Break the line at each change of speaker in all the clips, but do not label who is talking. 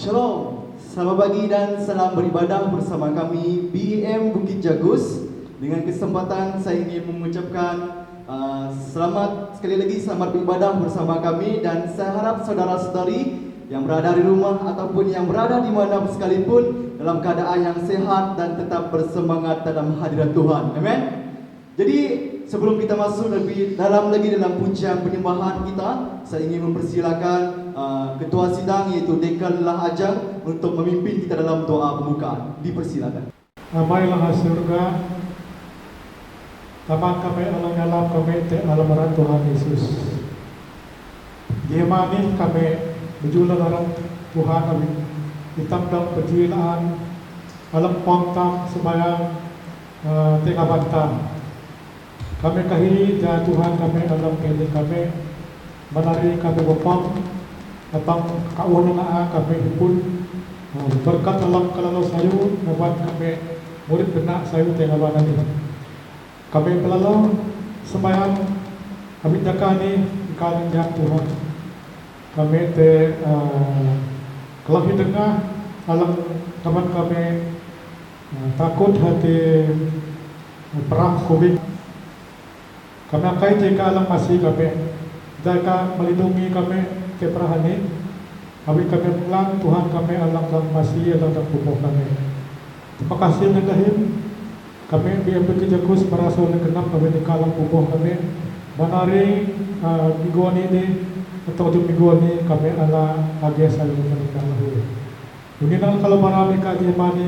Shalom, selamat pagi dan salam beribadah bersama kami BEM Bukit Jagus. Dengan kesempatan saya ingin mengucapkan selamat sekali lagi, selamat beribadah bersama kami. Dan saya harap saudara-saudari yang berada di rumah ataupun yang berada di mana sekalipun dalam keadaan yang sehat dan tetap bersemangat dalam hadirat Tuhan. Amen. Jadi sebelum kita masuk lebih dalam lagi dalam pujian penyembahan kita, saya ingin mempersilakan Ketua Sidang iaitu Dekan Lah Ajang untuk memimpin kita dalam doa pembukaan. Dipersilakan.
Amailah surga, taman kami alam alam kami te alam Tuhan Yesus. Yemani kami berjulang alam Tuhan kami hitam dan perjulaan alam pangtam sembayang tengah bantang. Kami kahili dan Tuhan kami alam kini kami menari kami bopang atang kaunan kami pun berkat alam kalau sayu nabat kami murid benak sayu tengah banan ini. Kami pelalau sembahyang kami dakani kalian yang Tuhan. Kami te kelahi dengar alam teman kami takut hati perang COVID. Kami akai jika alam masih kami jika melindungi kami ke perang ini. Kami pulang Tuhan kami alam masih alam dan pupuk kami. Terima kasih negahim. Kami BEM Bukit Jagus merasa genap kami di kalang pupuk kami. Menari mingguan ini atau mingguan ini kami ala agi saling menikah lahir. Mungkin kalau marami kaji mani,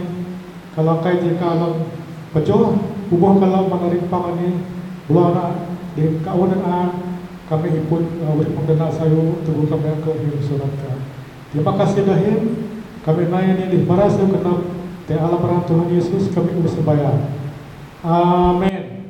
kalau kaji kalau pejoh, pupuk kalau menari pangani, bulan di kaunan kami ikut berpenggenak sayu tubuh kami ke hidup surga. Terima kasih dahil kami naik ini merasa genap di alam Tuhan Yesus kami bersembahyang. Amin.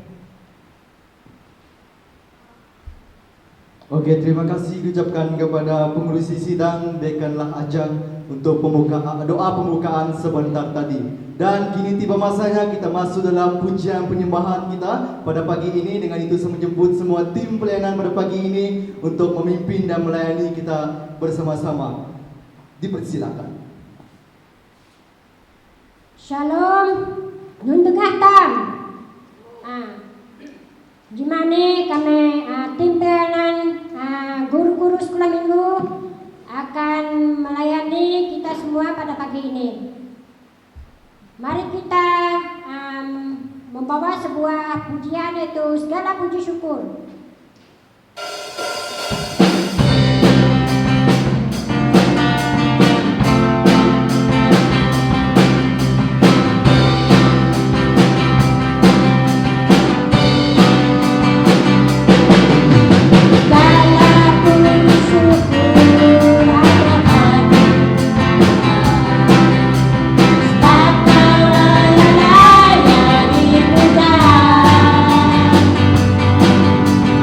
Oke, terima kasih diucapkan kepada pengurusi sidang Dekan Lah Ajang untuk doa pembukaan sebentar tadi. Dan kini tiba masanya kita masuk dalam pujian penyembahan kita pada pagi ini. Dengan itu saya menjemput semua tim pelayanan pada pagi ini untuk memimpin dan melayani kita bersama-sama. Dipersilakan.
Shalom, nunduk hatam. Gimana kami tim pelayanan guru-guru sekolah minggu akan melayani kita semua pada pagi ini. Mari kita membawa sebuah pujian, yaitu segala puji syukur.
Kau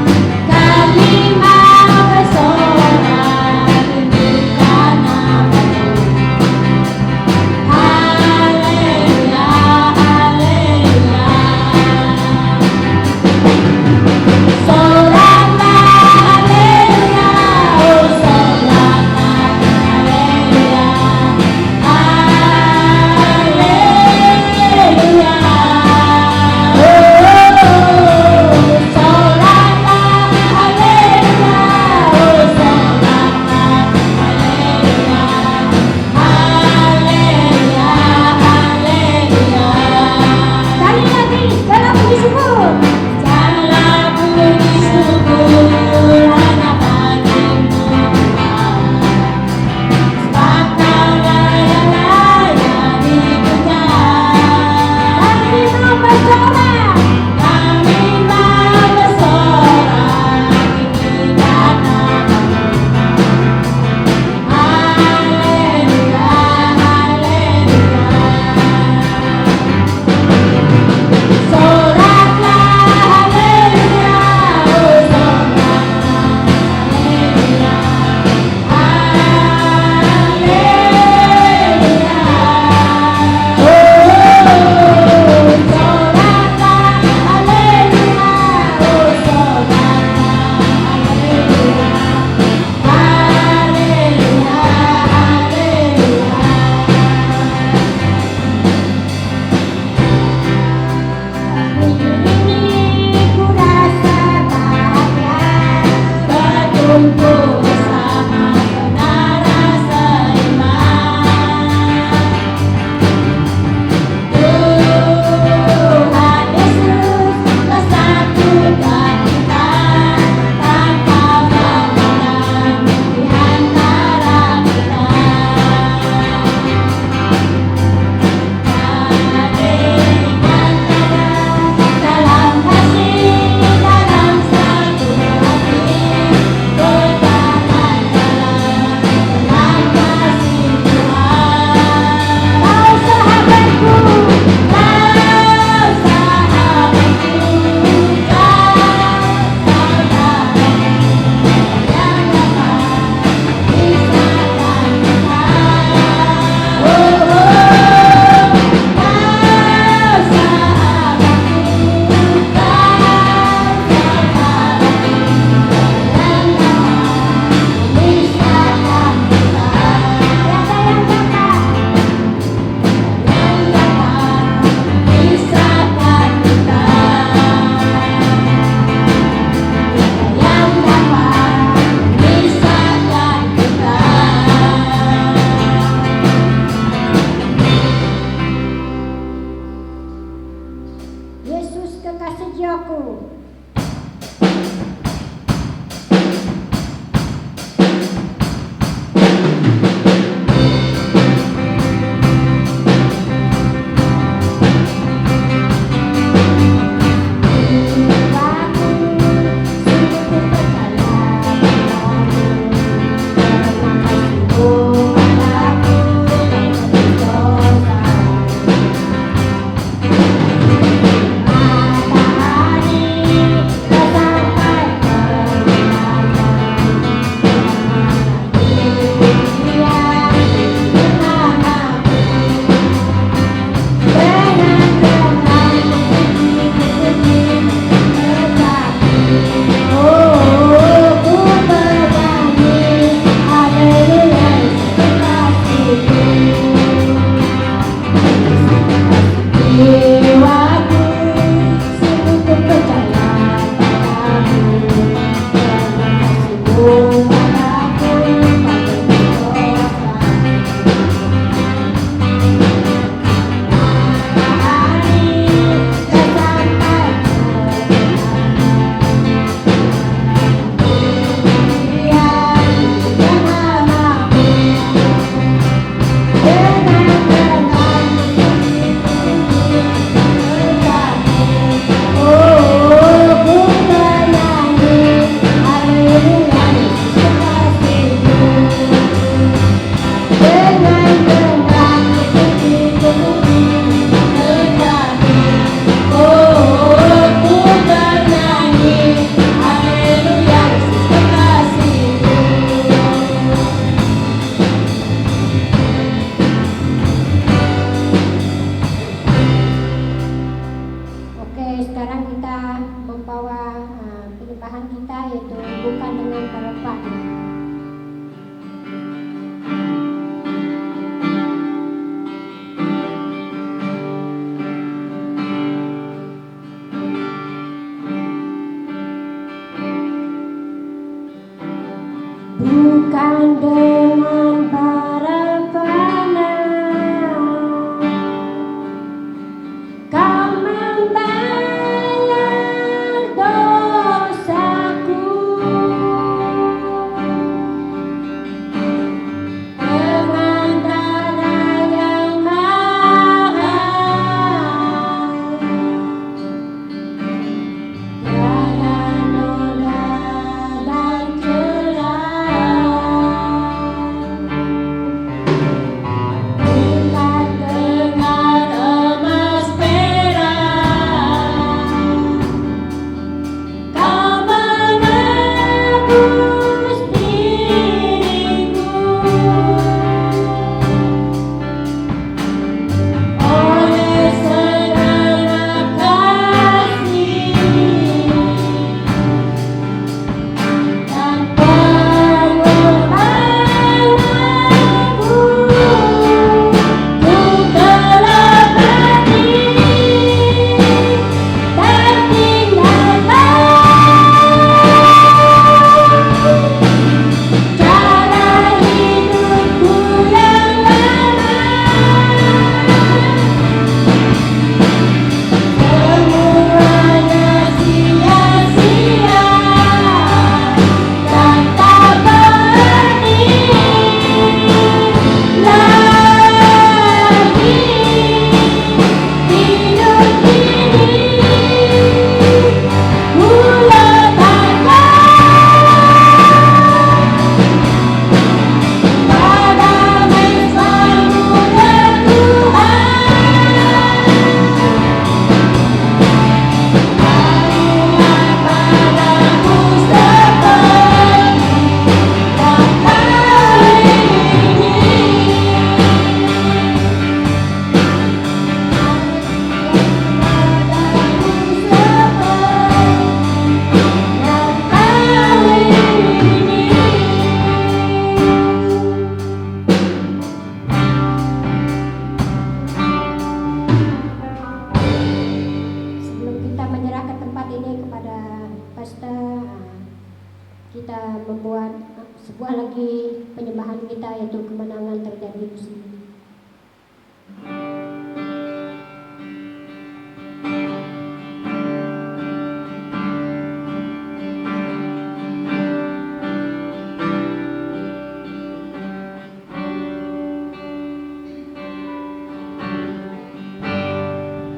sebuah lagi penyembahan kita yaitu kemenangan terjadi di sini.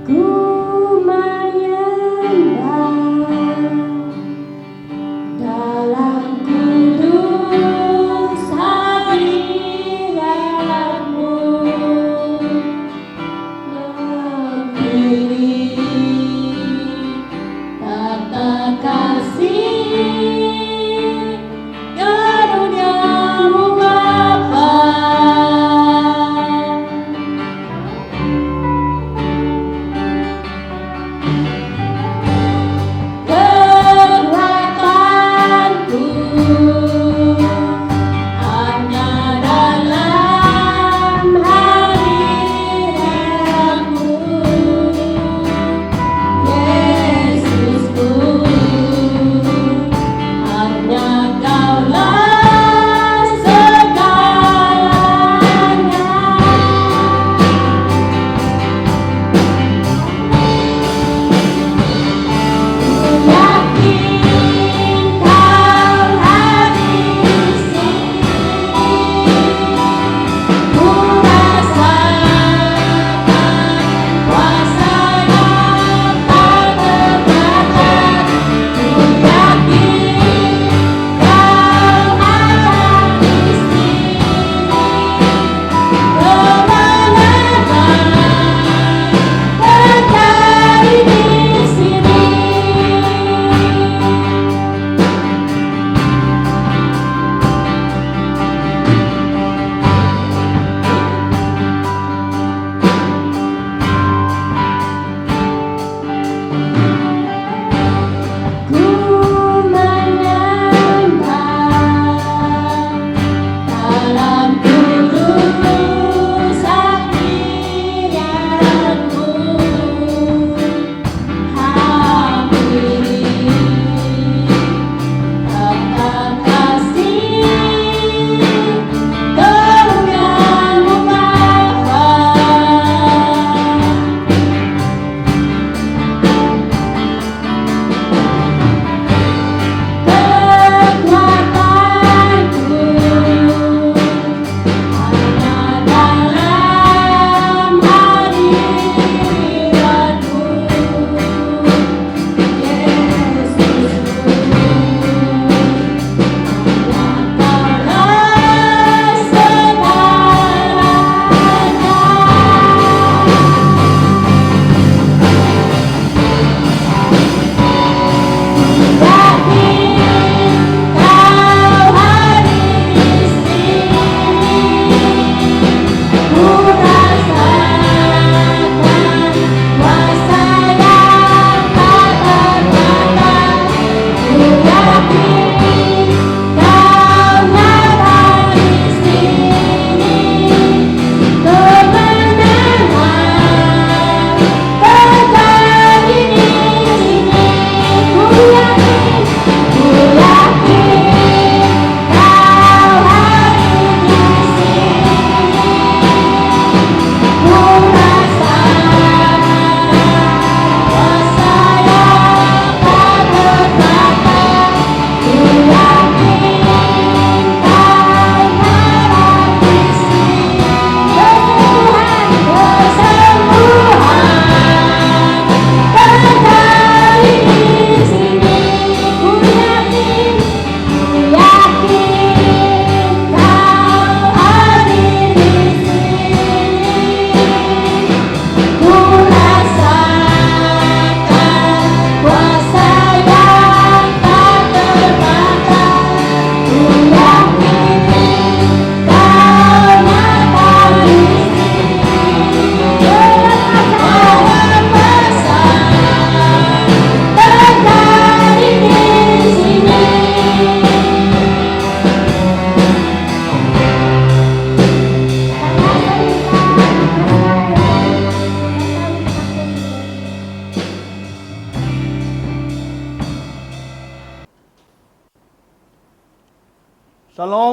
Ku menyembah dalam kudus hadiratmu.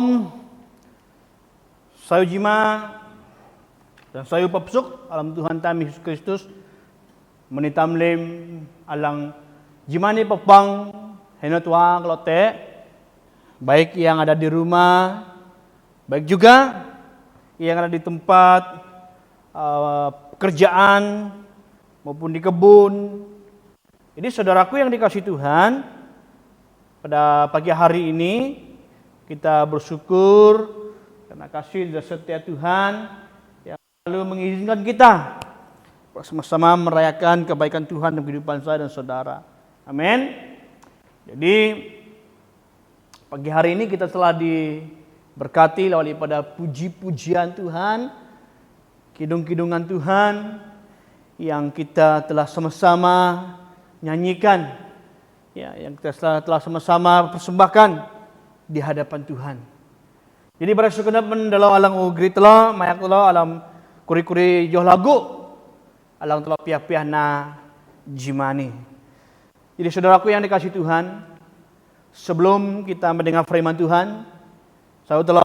Salam. Sayu jima dan sayu papsuk alam Tuhan kami Yesus Kristus menitam lem alang jimani papang henotwa klote baik yang ada di rumah, baik juga yang ada di tempat pekerjaan maupun di kebun. Jadi saudaraku yang dikasihi Tuhan, pada pagi hari ini kita bersyukur karena kasih dan setia Tuhan yang selalu mengizinkan kita bersama-sama merayakan kebaikan Tuhan dalam kehidupan saya dan saudara. Amin. Jadi pagi hari ini kita telah diberkati oleh pada puji-pujian Tuhan, kidung-kidungan Tuhan yang kita telah sama-sama nyanyikan, ya, yang kita telah sama-sama persembahkan di hadapan Tuhan. Jadi pada sekenap mendalam alang ugri telah mayak telah alam kuri-kuri joh lagu alang telah piah-piah na jimani. Jadi saudaraku yang dikasihi Tuhan, sebelum kita mendengar firman Tuhan, saya telah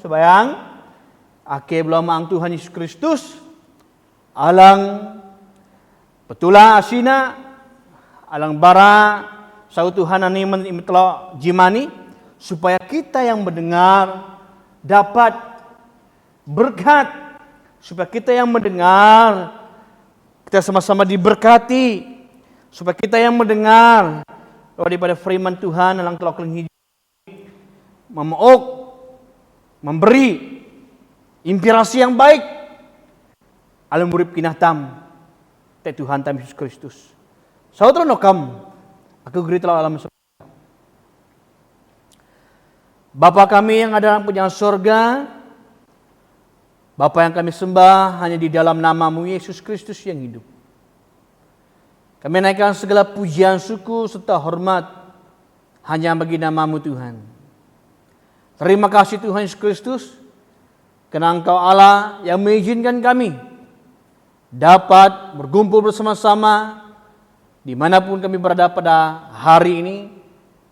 sebayang ake belum ang Tuhan Yesus Kristus alang petula asina alang bara sau Tuhan ani telah jimani supaya kita yang mendengar dapat berkat, supaya kita yang mendengar kita sama-sama diberkati, supaya kita yang mendengar daripada firman Tuhan alang telah kelenghi memook memberi inspirasi yang baik alam urip kinatam te Tuhan tam Yesus Kristus. Saudara nokam aku geri telah alam Bapa kami yang ada dalam pujian surga, Bapa yang kami sembah hanya di dalam nama-Mu Yesus Kristus yang hidup. Kami naikkan segala pujian syukur serta hormat hanya bagi nama-Mu Tuhan. Terima kasih Tuhan Yesus Kristus, karena Engkau Allah yang mengizinkan kami dapat berkumpul bersama-sama dimanapun kami berada pada hari ini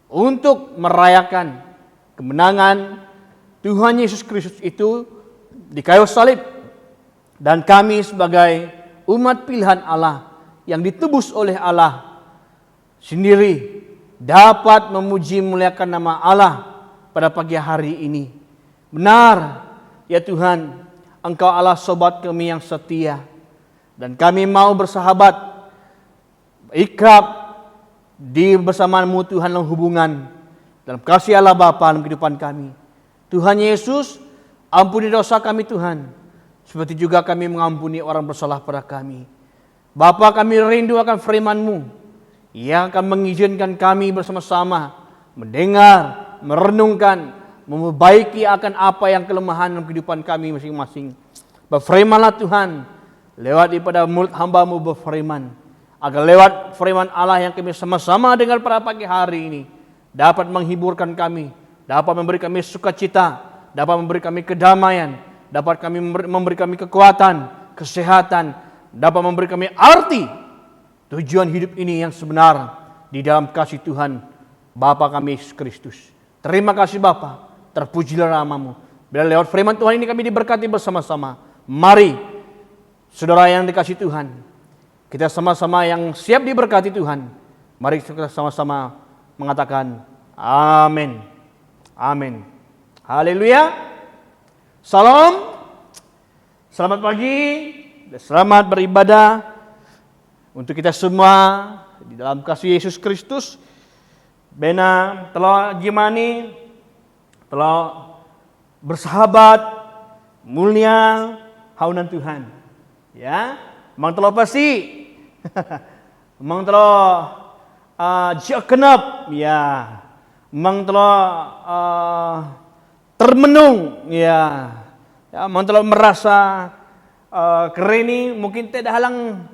untuk merayakan kemenangan Tuhan Yesus Kristus itu di kayu salib, dan kami sebagai umat pilihan Allah yang ditebus oleh Allah sendiri dapat memuji memuliakan nama Allah pada pagi hari ini. Benar ya Tuhan, Engkau Allah sobat kami yang setia, dan kami mau bersahabat ikrab di bersama-Mu Tuhan dalam hubungan dalam kasih Allah Bapa dalam kehidupan kami. Tuhan Yesus, ampuni dosa kami Tuhan, seperti juga kami mengampuni orang bersalah pada kami. Bapa, kami rindu akan firman-Mu yang akan mengizinkan kami bersama-sama mendengar, merenungkan, memperbaiki akan apa yang kelemahan dalam kehidupan kami masing-masing. Berfirmanlah Tuhan, lewat daripada mulut hamba-Mu berfirman, agar lewat firman Allah yang kami sama-sama dengar pada pagi hari ini dapat menghiburkan kami, dapat memberi kami sukacita, dapat memberi kami kedamaian, dapat kami memberi kami kekuatan, kesehatan, dapat memberi kami arti tujuan hidup ini yang sebenar di dalam kasih Tuhan Bapa kami Yesus Kristus. Terima kasih Bapa, terpujilah nama-Mu. Bila lewat firman Tuhan ini kami diberkati bersama-sama. Mari saudara yang dikasih Tuhan, kita sama-sama yang siap diberkati Tuhan, mari kita sama-sama mengatakan amin. Amin. Haleluya. Salam. Selamat pagi dan selamat beribadah untuk kita semua di dalam kasih Yesus Kristus. Bena telah jimani, telah bersahabat mulia haunan Tuhan. Ya, mang telah pasti. Mang telah kenap, ya, mang telah termenung, ya, mang telah merasa kereni mungkin tidak halang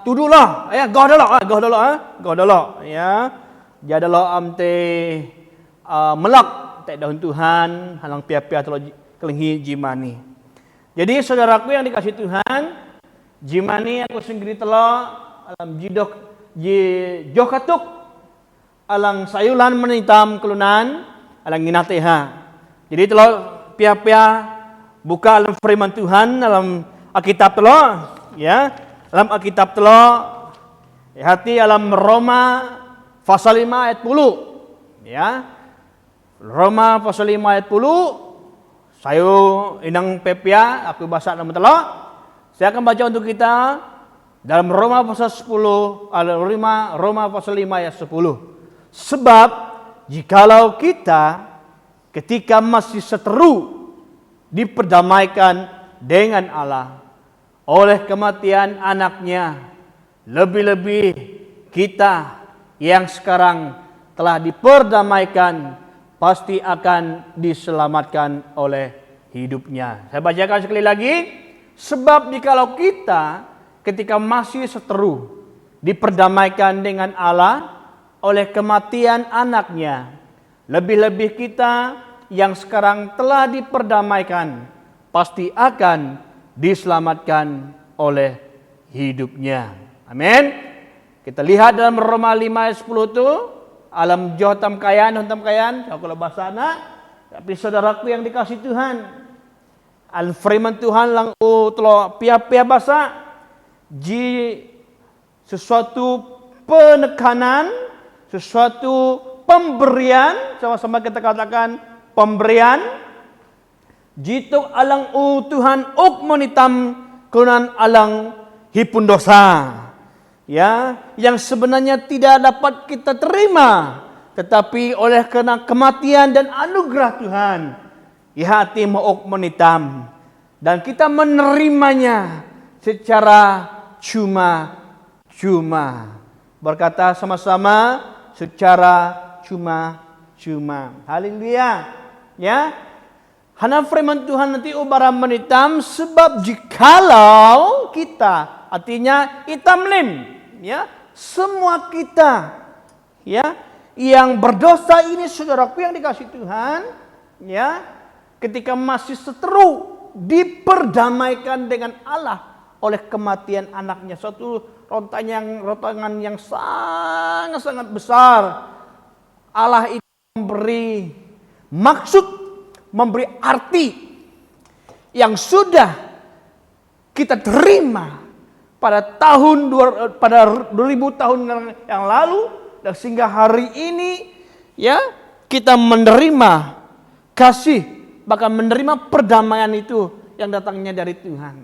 tudulah, ya, gohdolo, ya, jadalah amte melak tak daun Tuhan halang pia-pia telah kelenghi jimani. Jadi saudaraku yang dikasih Tuhan, jimani aku sendiri telah alam jokatuk alang sayulan menitam kelunan alang nginateha. Jadi telo pia-pia buka dalam firman Tuhan dalam Alkitab telo, ya. Dalam Alkitab telo hati dalam Roma pasal 5 ayat 10. Ya. Roma pasal 5 ayat 10. Saya inang pepia, aku bahasa nama telo. Saya akan baca untuk kita dalam Roma pasal 10, Roma pasal 5 ayat 10. Sebab jikalau kita ketika masih seteru diperdamaikan dengan Allah oleh kematian anaknya, lebih-lebih kita yang sekarang telah diperdamaikan pasti akan diselamatkan oleh hidupnya. Saya bacakan sekali lagi. Sebab jikalau kita ketika masih seteru diperdamaikan dengan Allah oleh kematian anaknya, lebih-lebih kita yang sekarang telah diperdamaikan pasti akan diselamatkan oleh hidupnya. Amin. Kita lihat dalam Roma 5 ayat 10 itu, alam jotam kayan, kalau bahasa anak, tapi saudaraku yang dikasih Tuhan, al firman Tuhan lang telo pia-pia bahasa ji sesuatu penekanan, sesuatu pemberian, sama-sama kita katakan pemberian. Jitu alang Tuhan uk monitam kunan alang hipun dosa. Ya, yang sebenarnya tidak dapat kita terima, tetapi oleh karena kematian dan anugerah Tuhan, hati mauk menitam dan kita menerimanya secara cuma-cuma. Berkata sama-sama, secara cuma-cuma. Haleluya. Ya. Hana firman Tuhan nanti ubara menitam, sebab jikalau kita, artinya itamlim, ya, semua kita, ya, yang berdosa ini saudaraku yang dikasih Tuhan, ya, ketika masih seteru diperdamaikan dengan Allah oleh kematian anaknya, suatu rontangan yang sangat-sangat besar. Allah itu memberi maksud, memberi arti yang sudah kita terima pada 2000 tahun yang lalu, dan sehingga hari ini, ya, kita menerima kasih, bahkan menerima perdamaian itu yang datangnya dari Tuhan.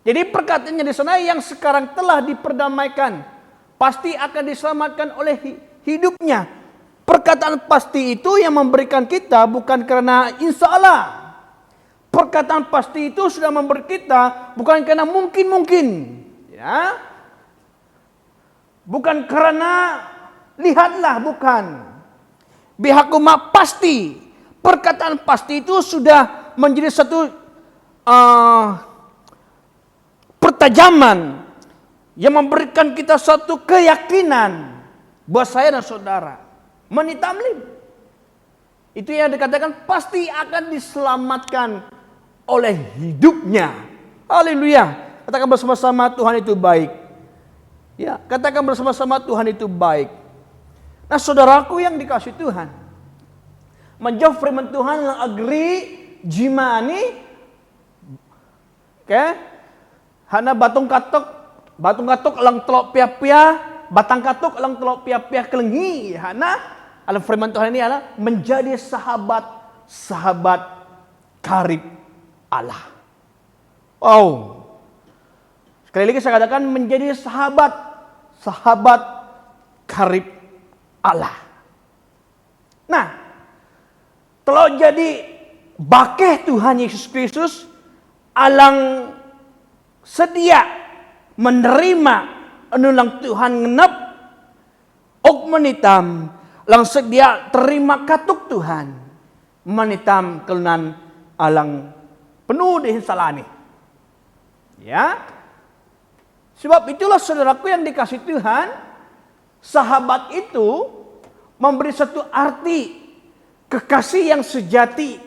Jadi perkataannya di sana, yang sekarang telah diperdamaikan pasti akan diselamatkan oleh hidupnya. Perkataan pasti itu yang memberikan kita bukan karena insya Allah. Perkataan pasti itu sudah memberi kita bukan karena mungkin-mungkin, ya. Bukan karena lihatlah, bukan. Bihakuma pasti. Perkataan pasti itu sudah menjadi satu pertajaman yang memberikan kita suatu keyakinan buat saya dan saudara. Menitamlim. Itu yang dikatakan pasti akan diselamatkan oleh hidupnya. Haleluya. Katakan bersama-sama, Tuhan itu baik. Ya, katakan bersama-sama, Tuhan itu baik. Nah, saudaraku yang dikasih Tuhan, menjawab firman Tuhan yang agri jimani, hana batung katok lang telok pia-pia, batang katok lang telok pia-pia kelengi, hana alam firman Tuhan ini adalah menjadi sahabat karib Allah. Wow. Sekali lagi saya katakan menjadi sahabat karib Allah. Nah, kalau jadi bakeh Tuhan Yesus Kristus, alang sedia menerima anulang Tuhan ngenep ok menitam lang sedia terima katuk Tuhan menitam kelunan alang penuh dengan salani. Ya. Sebab itulah saudaraku yang dikasih Tuhan, sahabat itu memberi satu arti kekasih yang sejati.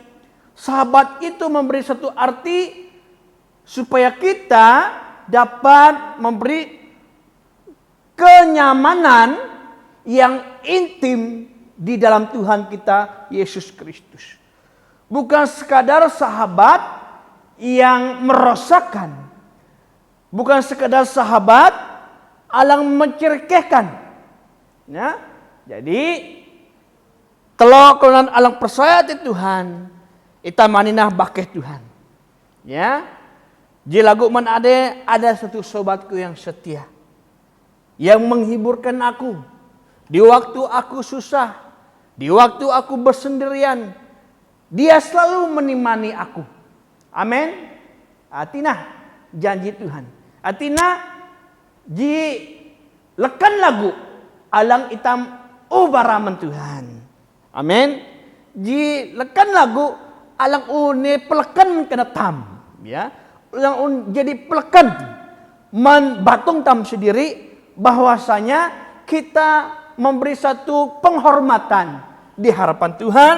Sahabat itu memberi satu arti supaya kita dapat memberi kenyamanan yang intim di dalam Tuhan kita Yesus Kristus. Bukan sekadar sahabat yang merosakkan. Bukan sekadar sahabat alang mencerkehkan. Ya, jadi kalau kalian alang percaya di Tuhan, ita maninah bakeh Tuhan. Ya, jilagu man ada satu sobatku yang setia, yang menghiburkan aku di waktu aku susah, di waktu aku bersendirian. Dia selalu menemani aku. Amin. Atina janji Tuhan. Atina ji lekan lagu alang itam ubaraman Tuhan. Amin. Ji lekan lagu alang une pelekan kena tam. Ya, yang jadi pelekan man batung tam sendiri bahwasanya kita memberi satu penghormatan di hadapan Tuhan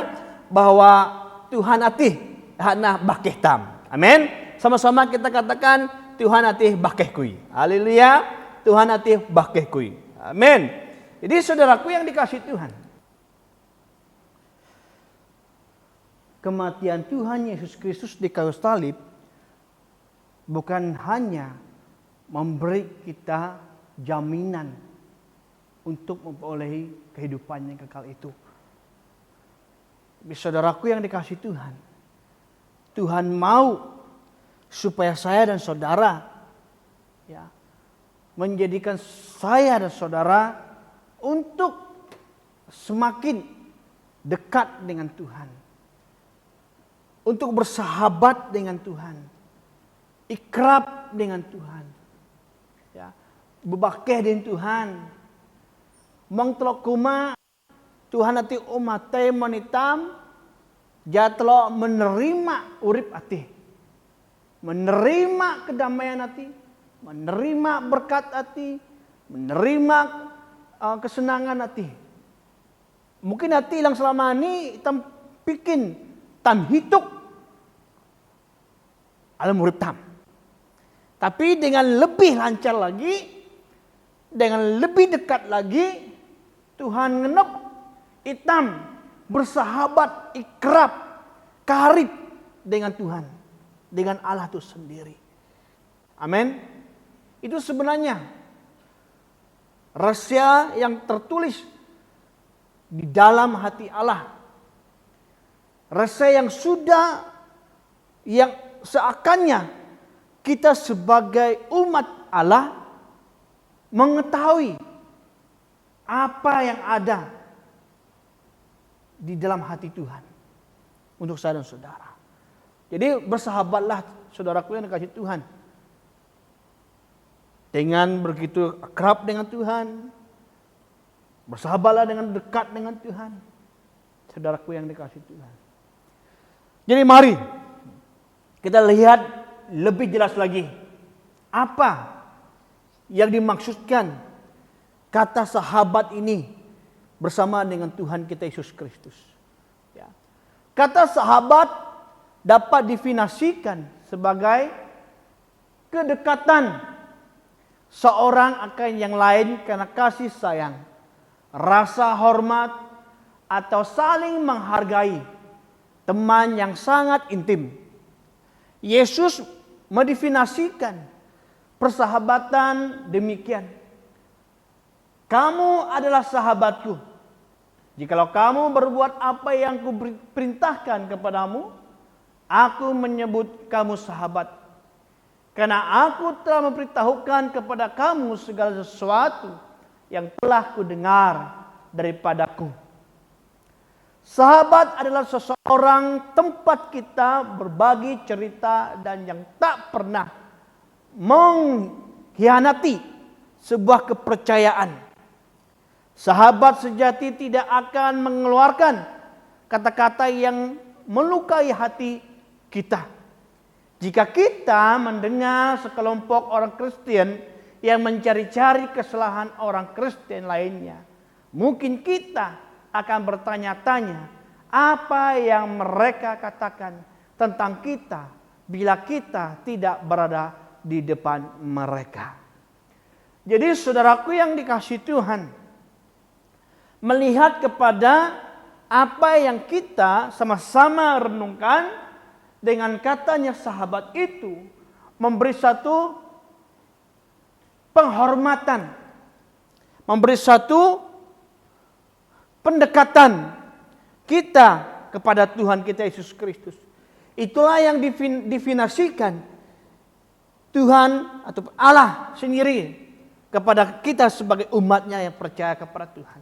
bahwa Tuhan atih hana bakeh tam. Amin. Sama-sama kita katakan Tuhan atih bakeh kui. Haleluya. Tuhan atih bakeh kui. Amin. Jadi saudaraku yang dikasih Tuhan, kematian Tuhan Yesus Kristus di kayu salib bukan hanya memberi kita jaminan untuk memperolehi kehidupan yang kekal itu. Tapi saudaraku yang dikasih Tuhan, Tuhan mau supaya saya dan saudara ya, menjadikan saya dan saudara untuk semakin dekat dengan Tuhan. Untuk bersahabat dengan Tuhan. Ikrab dengan Tuhan, ya, bebakeh dengan Tuhan, mengtelok kuma Tuhan ati umate menitam, jatlo menerima urip ati, menerima kedamaian ati, menerima berkat ati, menerima kesenangan ati. Mungkin ati yang selama ini tam bikin tam hituk alam urip tam. Tapi dengan lebih lancar lagi, dengan lebih dekat lagi, Tuhan ngenok itam bersahabat, ikrab, karib dengan Tuhan, dengan Allah itu sendiri. Amin. Itu sebenarnya rahasia yang tertulis di dalam hati Allah. Rahasia yang sudah, yang seakannya kita sebagai umat Allah mengetahui apa yang ada di dalam hati Tuhan untuk saya dan saudara. Jadi bersahabatlah saudaraku yang dikasih Tuhan. Dengan begitu akrab dengan Tuhan, bersahabatlah dengan dekat dengan Tuhan. Saudaraku yang dikasih Tuhan. Jadi mari kita lihat lebih jelas lagi apa yang dimaksudkan kata sahabat ini bersama dengan Tuhan kita Yesus Kristus. Ya. Kata sahabat dapat definisikan sebagai kedekatan seorang akan yang lain karena kasih sayang, rasa hormat, atau saling menghargai, teman yang sangat intim. Yesus mendefinisikan persahabatan demikian. Kamu adalah sahabatku jikalau kamu berbuat apa yang kuperintahkan kepadamu. Aku menyebut kamu sahabat, karena aku telah memberitahukan kepada kamu segala sesuatu yang telah kudengar daripadaku. Sahabat adalah seseorang tempat kita berbagi cerita dan yang tak pernah mengkhianati sebuah kepercayaan. Sahabat sejati tidak akan mengeluarkan kata-kata yang melukai hati kita. Jika kita mendengar sekelompok orang Kristen yang mencari-cari kesalahan orang Kristen lainnya, mungkin kita akan bertanya-tanya apa yang mereka katakan tentang kita bila kita tidak berada di depan mereka. Jadi saudaraku yang dikasihi Tuhan, melihat kepada apa yang kita sama-sama renungkan dengan katanya sahabat itu memberi satu penghormatan, memberi satu pendekatan kita kepada Tuhan kita Yesus Kristus. Itulah yang definisikan Tuhan atau Allah sendiri kepada kita sebagai umatnya yang percaya kepada Tuhan.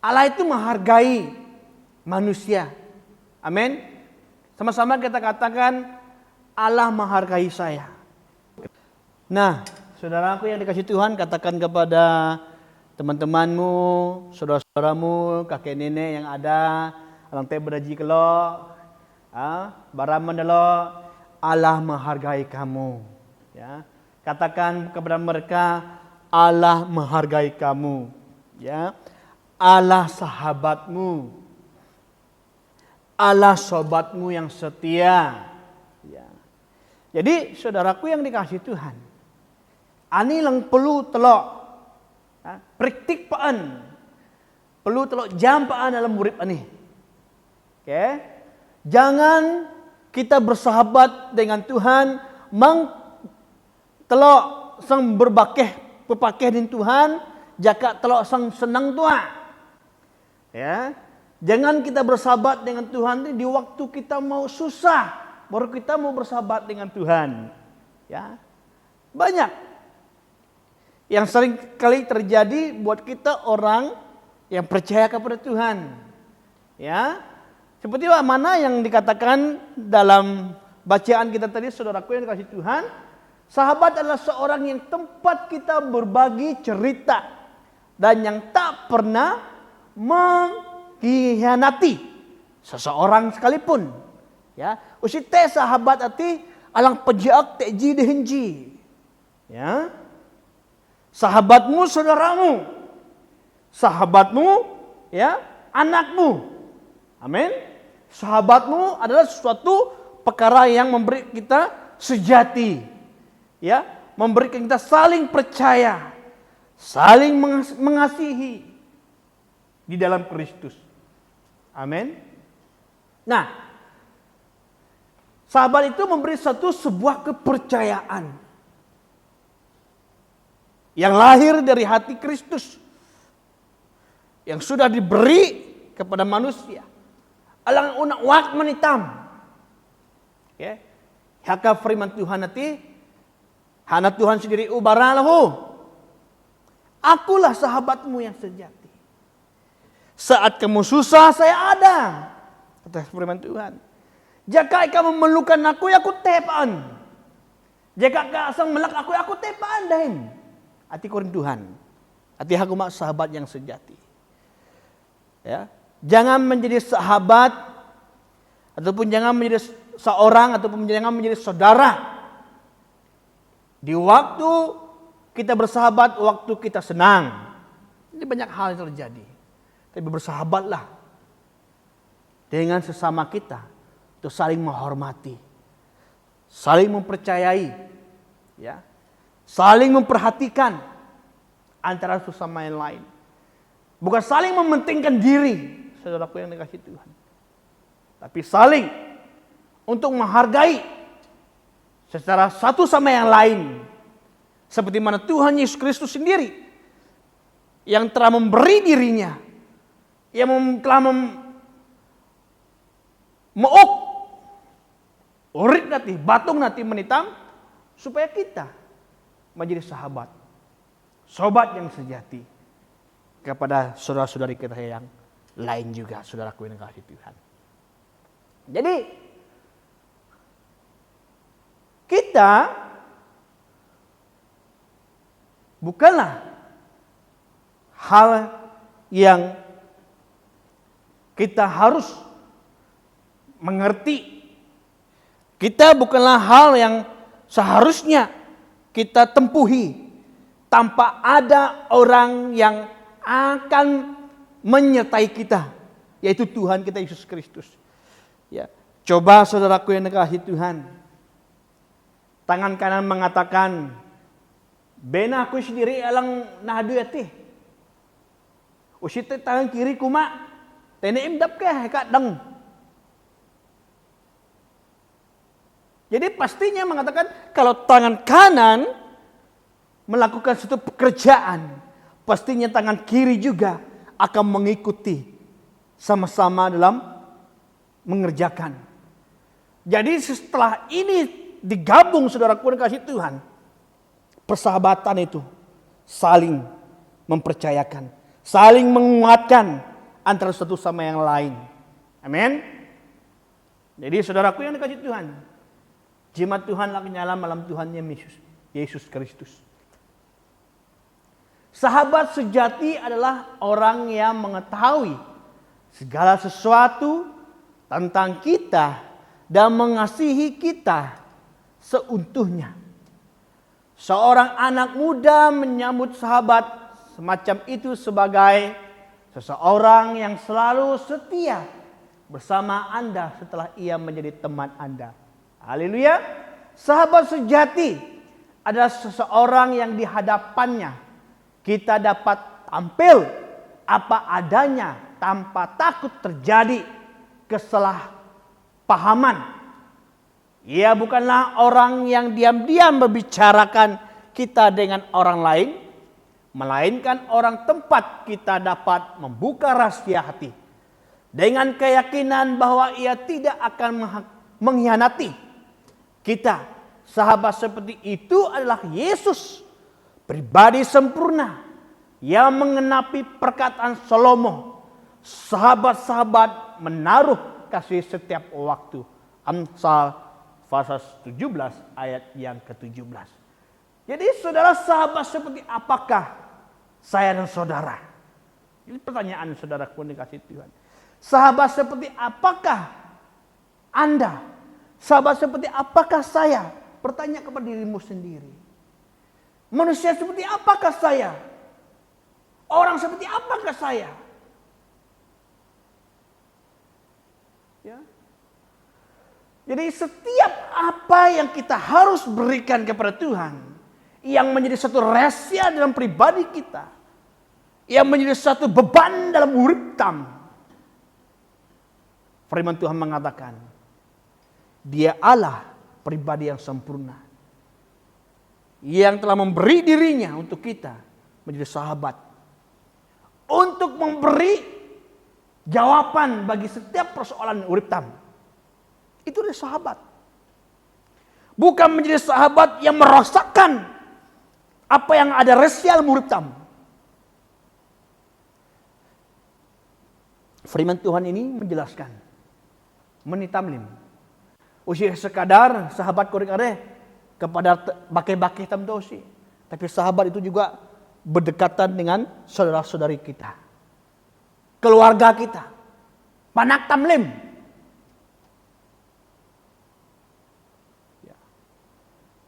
Allah itu menghargai manusia. Amin. Sama-sama kita katakan Allah menghargai saya. Nah, saudaraku yang dikasihi Tuhan, katakan kepada teman-temanmu, saudara-saudaramu, kakek nenek yang ada, orang teh beraji kelo, baraman dalo, Allah menghargai kamu. Ya, katakan kepada mereka, Allah menghargai kamu. Ya, Allah sahabatmu, Allah sobatmu yang setia. Ya. Jadi saudaraku yang dikasihi Tuhan, ani lang perlu telok praktik paan, perlu telok jam paan dalam urip ani. Oke, jangan kita bersahabat dengan Tuhan, telok sang berbakeh pepakeh dengan Tuhan, jaka telok sang senang Tuhan. Ya, jangan kita bersahabat dengan Tuhan di waktu kita mau susah, baru kita mau bersahabat dengan Tuhan. Ya, banyak yang sering kali terjadi buat kita orang yang percaya kepada Tuhan. Ya, seperti mana yang dikatakan dalam bacaan kita tadi, saudaraku yang dikasihi Tuhan, sahabat adalah seorang yang tempat kita berbagi cerita dan yang tak pernah mengkhianati seseorang sekalipun. Ya, usite sahabat ati alang pejaak teji dehenji. Ya, sahabatmu saudaramu, sahabatmu ya anakmu. Amin. Sahabatmu adalah suatu perkara yang memberi kita sejati. Ya, memberikan kita saling percaya, saling mengasihi di dalam Kristus. Amin. Nah, sahabat itu memberi sebuah kepercayaan yang lahir dari hati Kristus, yang sudah diberi kepada manusia. Alang unak wak menitam. Oke. Haka firman Tuhan nanti, hana Tuhan sendiri ubaralahu. Akulah sahabatmu yang sejati. Saat kamu susah, saya ada. Kata firman Tuhan. Jika kamu memerlukan aku, ya aku tepaan. Jika kamu melak aku, ya aku tepaan dahin. Hati korin Tuhan. Hati aku mak sahabat yang sejati. Ya, jangan menjadi sahabat ataupun jangan menjadi seorang ataupun jangan menjadi saudara di waktu kita bersahabat, waktu kita senang. Ini banyak hal yang terjadi. Tapi bersahabatlah dengan sesama kita untuk saling menghormati, saling mempercayai, ya, saling memperhatikan antara sesama yang lain. Bukan saling mementingkan diri, saudaraku yang dikasihi Tuhan. Tapi saling untuk menghargai secara satu sama yang lain. Seperti mana Tuhan Yesus Kristus sendiri yang telah memberi dirinya, yang telah meuk urit nanti, batung nanti menitam, supaya kita menjadi sahabat, sobat yang sejati kepada saudara-saudari kita yang lain juga, saudaraku yang dikasihi Tuhan. Jadi kita bukanlah hal yang kita harus mengerti. Kita bukanlah hal yang seharusnya kita tempuhi tanpa ada orang yang akan menyertai kita, yaitu Tuhan kita Yesus Kristus. Ya, coba saudaraku yang dikasihi Tuhan, tangan kanan mengatakan, "Bena aku sendiri alang nahdu yati." Usit tangan kiri kuma, tenem dap ke kadang. Jadi pastinya mengatakan kalau tangan kanan melakukan suatu pekerjaan, pastinya tangan kiri juga akan mengikuti sama-sama dalam mengerjakan. Jadi setelah ini digabung saudaraku dan kasih Tuhan, persahabatan itu saling mempercayakan, saling menguatkan antara satu sama yang lain. Amin. Jadi saudaraku yang dikasih Tuhan, jimat Tuhanlah kenyala malam Tuhannya Yesus Kristus. Sahabat sejati adalah orang yang mengetahui segala sesuatu tentang kita dan mengasihi kita seutuhnya. Seorang anak muda menyambut sahabat semacam itu sebagai seseorang yang selalu setia bersama Anda setelah ia menjadi teman Anda. Haleluya. Sahabat sejati adalah seseorang yang di hadapannya kita dapat tampil apa adanya tanpa takut terjadi kesalahpahaman. Ia bukanlah orang yang diam-diam membicarakan kita dengan orang lain, melainkan orang tempat kita dapat membuka rahasia hati dengan keyakinan bahwa ia tidak akan mengkhianati kita. Sahabat seperti itu adalah Yesus, pribadi sempurna yang mengenapi perkataan Salomo. Sahabat-sahabat menaruh kasih setiap waktu. Amsal pasal 17 ayat yang ke-17. Jadi saudara, sahabat seperti apakah saya dan saudara? Ini pertanyaan saudaraku dikasih Tuhan. Sahabat seperti apakah Anda? Sahabat seperti apakah saya? Bertanya kepada dirimu sendiri. Manusia seperti apakah saya? Orang seperti apakah saya? Ya. Jadi setiap apa yang kita harus berikan kepada Tuhan, yang menjadi satu rahasia dalam pribadi kita, yang menjadi satu beban dalam urip tam. Firman Tuhan mengatakan, Dia Allah pribadi yang sempurna, yang telah memberi dirinya untuk kita menjadi sahabat, untuk memberi jawaban bagi setiap persoalan urip tam. Itu adalah sahabat. Bukan menjadi sahabat yang merosakkan apa yang ada resial urip tam. Firman Tuhan ini menjelaskan, menitamlim. Usia sekadar sahabat korek are kepada bake-bake tam dosi. Tapi sahabat itu juga berdekatan dengan saudara-saudari kita, keluarga kita, panak tamlim. Ya.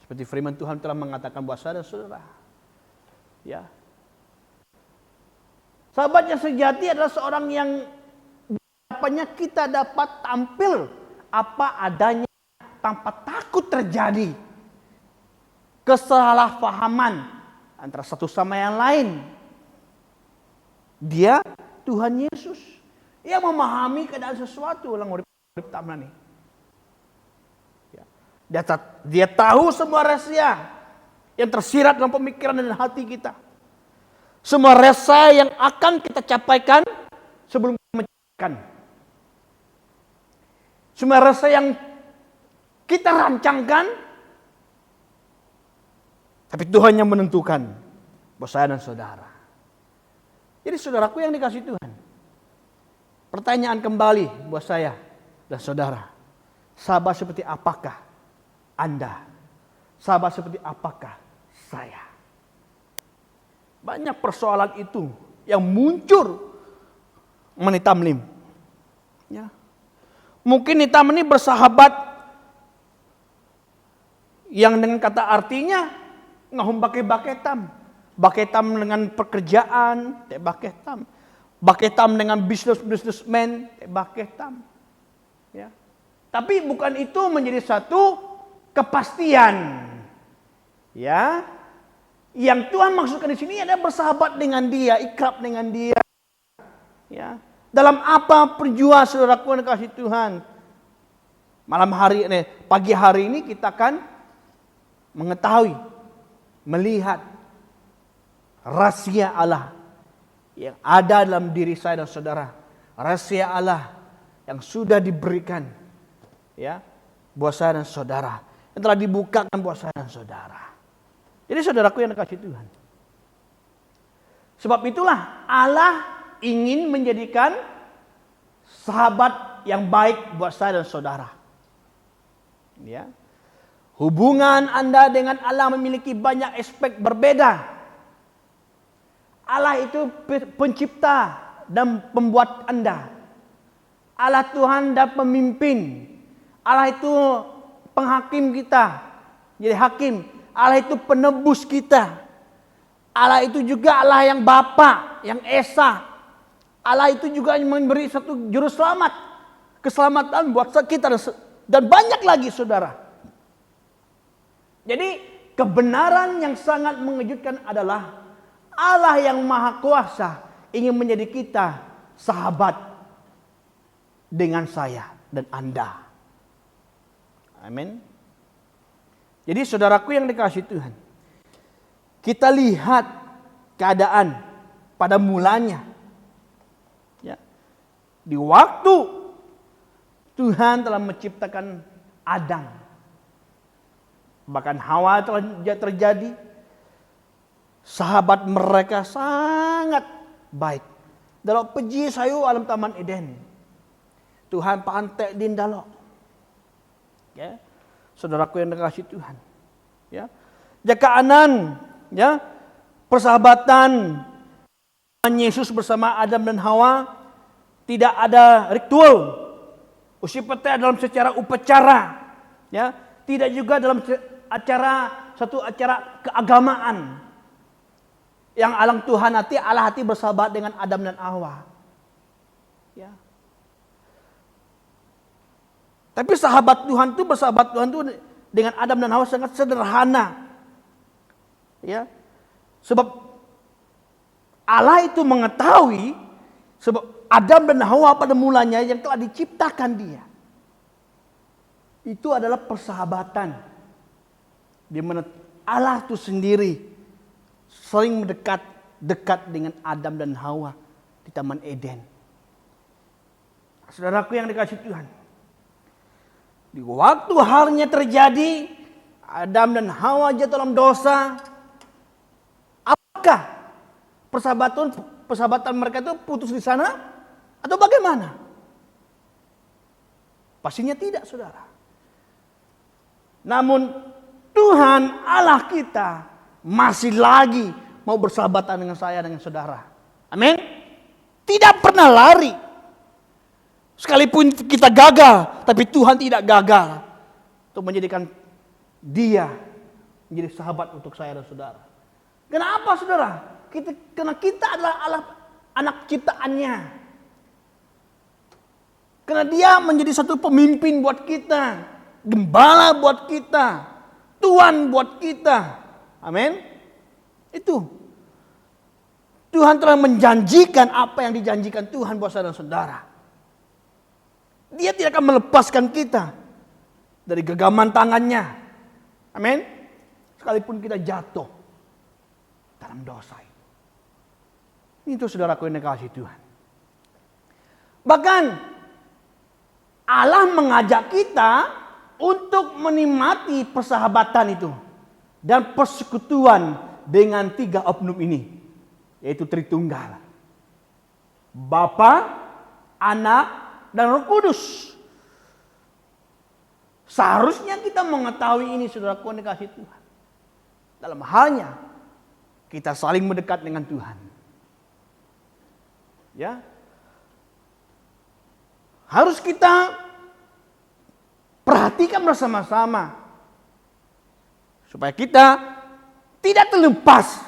Seperti firman Tuhan telah mengatakan buat saudara-saudara. Ya. Sahabat yang sejati adalah seorang yang hadapannya kita dapat tampil apa adanya tanpa takut terjadi kesalahpahaman antara satu sama yang lain. Dia Tuhan Yesus yang memahami keadaan sesuatu dalam urip tamna nih. Ya. Dia tahu semua rahasia yang tersirat dalam pemikiran dan hati kita. Semua rahasia yang akan kita capaikan sebelum kita mencapai. Semua rasa yang kita rancangkan, tapi Tuhan yang menentukan buat saya dan saudara. Jadi saudaraku yang dikasih Tuhan, pertanyaan kembali buat saya dan saudara. Sahabat seperti apakah Anda? Sahabat seperti apakah saya? Banyak persoalan itu yang muncul menitamlim. Ya. Mungkin hitam ini bersahabat yang dengan kata artinya ngahum baketam. Baketam dengan pekerjaan, baketam. Baketam dengan bisnismen, baketam. Ya. Tapi bukan itu menjadi satu kepastian. Ya. Yang Tuhan maksudkan di sini adalah bersahabat dengan Dia, ikrab dengan Dia, Ya. Dalam apa perjuangan saudaraku yang dikasihi Tuhan? Pagi hari ini kita akan mengetahui, melihat rahasia Allah yang ada dalam diri saya dan saudara. Rahasia Allah yang sudah diberikan ya buat saya dan saudara, yang telah dibukakan buat saya dan saudara. Jadi saudaraku yang dikasihi Tuhan, sebab itulah Allah ingin menjadikan sahabat yang baik buat saya dan saudara. Ya. Hubungan Anda dengan Allah memiliki banyak aspek berbeda. Allah itu pencipta dan pembuat Anda. Allah Tuhan dan pemimpin. Allah itu penghakim kita. Jadi hakim. Allah itu penebus kita. Allah itu juga Allah yang Bapa, yang Esa. Allah itu juga yang memberi satu juru selamat. Keselamatan buat kita dan banyak lagi saudara. Jadi kebenaran yang sangat mengejutkan adalah Allah yang Maha Kuasa ingin menjadi kita sahabat dengan saya dan Anda. Amin. Jadi saudaraku yang dikasihi Tuhan, kita lihat keadaan pada mulanya. Ya. Di waktu Tuhan telah menciptakan Adam, bahkan Hawa telah terjadi, sahabat mereka sangat baik. Dalam peji sayu alam taman Eden, Tuhan pantek din dalo. Ya, saudaraku yang dikasihi Tuhan. Ya, jaka anan, ya, persahabatan Yesus bersama Adam dan Hawa tidak ada ritual. Usipete dalam secara upacara, ya, tidak juga dalam satu acara keagamaan. Yang alang Tuhan Allah hati bersahabat dengan Adam dan Hawa. Ya. Tapi bersahabat Tuhan itu dengan Adam dan Hawa sangat sederhana. Ya. Sebab Allah itu mengetahui sebab Adam dan Hawa pada mulanya yang telah diciptakan dia. Itu adalah persahabatan. Di mana Allah itu sendiri sering dekat dengan Adam dan Hawa di Taman Eden. Saudaraku yang dikasihi Tuhan, di waktu halnya terjadi, Adam dan Hawa jatuh dalam dosa. Apakah persahabatan mereka itu putus di sana? Atau bagaimana? Pastinya tidak, saudara. Namun Tuhan Allah kita masih lagi mau bersahabatan dengan saya, dengan saudara. Amin. Tidak pernah lari. Sekalipun kita gagal, tapi Tuhan tidak gagal untuk menjadikan dia menjadi sahabat untuk saya dan saudara. Kenapa, saudara? Karena kita adalah anak ciptaannya. Karena dia menjadi satu pemimpin buat kita, gembala buat kita, Tuhan buat kita. Amin. Itu. Tuhan telah menjanjikan apa yang dijanjikan Tuhan buat saudara dan saudara. Dia tidak akan melepaskan kita dari genggaman tangannya. Amin. Sekalipun kita jatuh dalam dosa. Itu saudaraku yang dikasihi Tuhan. Bahkan Allah mengajak kita untuk menikmati persahabatan itu dan persekutuan dengan tiga oknum ini, yaitu Tritunggal, Bapa, Anak, dan Roh Kudus. Seharusnya kita mengetahui ini, saudaraku yang dikasihi Tuhan. Dalam halnya kita saling mendekat dengan Tuhan. Ya. Harus kita perhatikan bersama-sama supaya kita tidak terlepas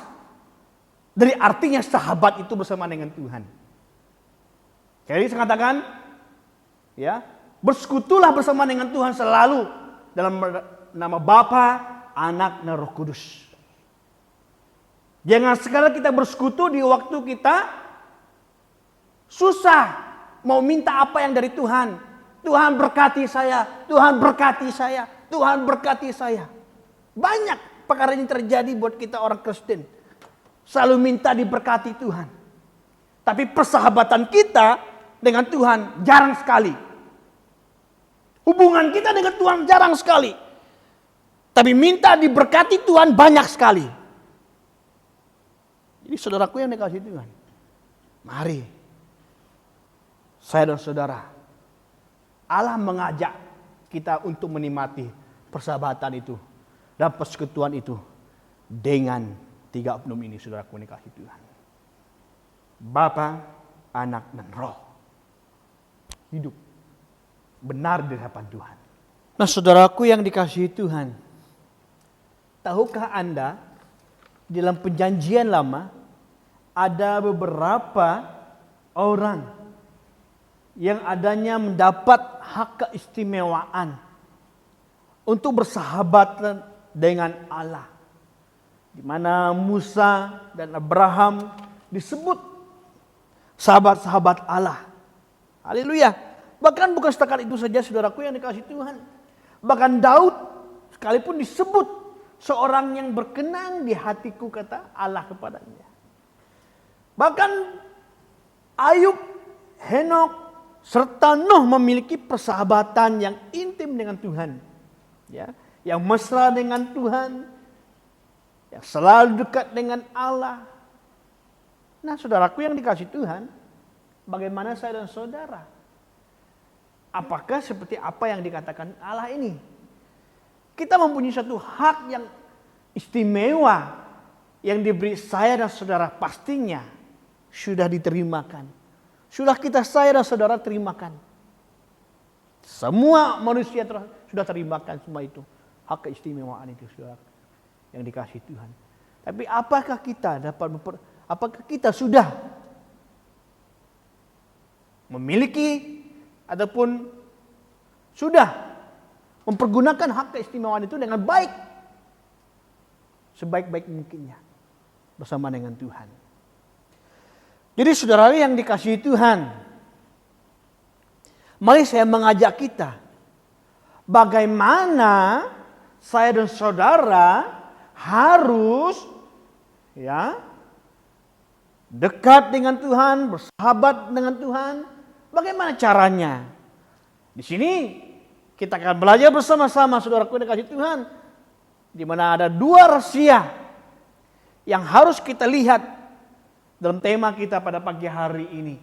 dari artinya sahabat itu bersama dengan Tuhan. Jadi saya katakan, ya, bersekutulah bersama dengan Tuhan selalu dalam nama Bapa, Anak, dan Roh Kudus. Jangan sekali kita bersekutu di waktu kita Susah mau minta apa yang dari Tuhan. Tuhan berkati saya, Tuhan berkati saya, Tuhan berkati saya. Banyak perkara ini terjadi buat kita orang Kristen. Selalu minta diberkati Tuhan. Tapi persahabatan kita dengan Tuhan jarang sekali. Hubungan kita dengan Tuhan jarang sekali. Tapi minta diberkati Tuhan banyak sekali. Jadi saudaraku yang dikasih Tuhan. Mari. Saya dan saudara. Allah mengajak kita untuk menikmati persahabatan itu. Dan persekutuan itu. Dengan 3 oknum ini saudaraku yang dikasih Tuhan. Bapa, Anak, dan Roh. Hidup. Benar di hadapan Tuhan. Nah saudaraku yang dikasihi Tuhan. Tahukah Anda, di dalam perjanjian lama, ada beberapa orang yang adanya mendapat hak keistimewaan untuk bersahabat dengan Allah. Di mana Musa dan Abraham disebut sahabat-sahabat Allah. Haleluya. Bahkan bukan setakat itu saja saudaraku yang dikasihi Tuhan. Bahkan Daud sekalipun disebut seorang yang berkenan di hatiku, kata Allah kepadanya. Bahkan Ayub, Henok, serta Nuh memiliki persahabatan yang intim dengan Tuhan. Ya, yang mesra dengan Tuhan. Yang selalu dekat dengan Allah. Nah saudaraku yang dikasihi Tuhan, bagaimana saya dan saudara? Apakah seperti apa yang dikatakan Allah ini? Kita mempunyai satu hak yang istimewa yang diberi saya dan saudara, pastinya sudah diterimakan. Sudah saya dan saudara terimakan. Semua manusia sudah terimakan semua itu. Hak keistimewaan itu saudara yang dikasihi Tuhan. Tapi apakah kita sudah memiliki ataupun sudah mempergunakan hak keistimewaan itu dengan baik, sebaik-baik mungkinnya bersama dengan Tuhan. Jadi saudara yang dikasihi Tuhan, mari saya mengajak kita bagaimana saya dan saudara harus dekat dengan Tuhan, bersahabat dengan Tuhan. Bagaimana caranya? Di sini kita akan belajar bersama-sama saudaraku yang dikasihi Tuhan, di mana ada 2 rahasia yang harus kita lihat dalam tema kita pada pagi hari ini.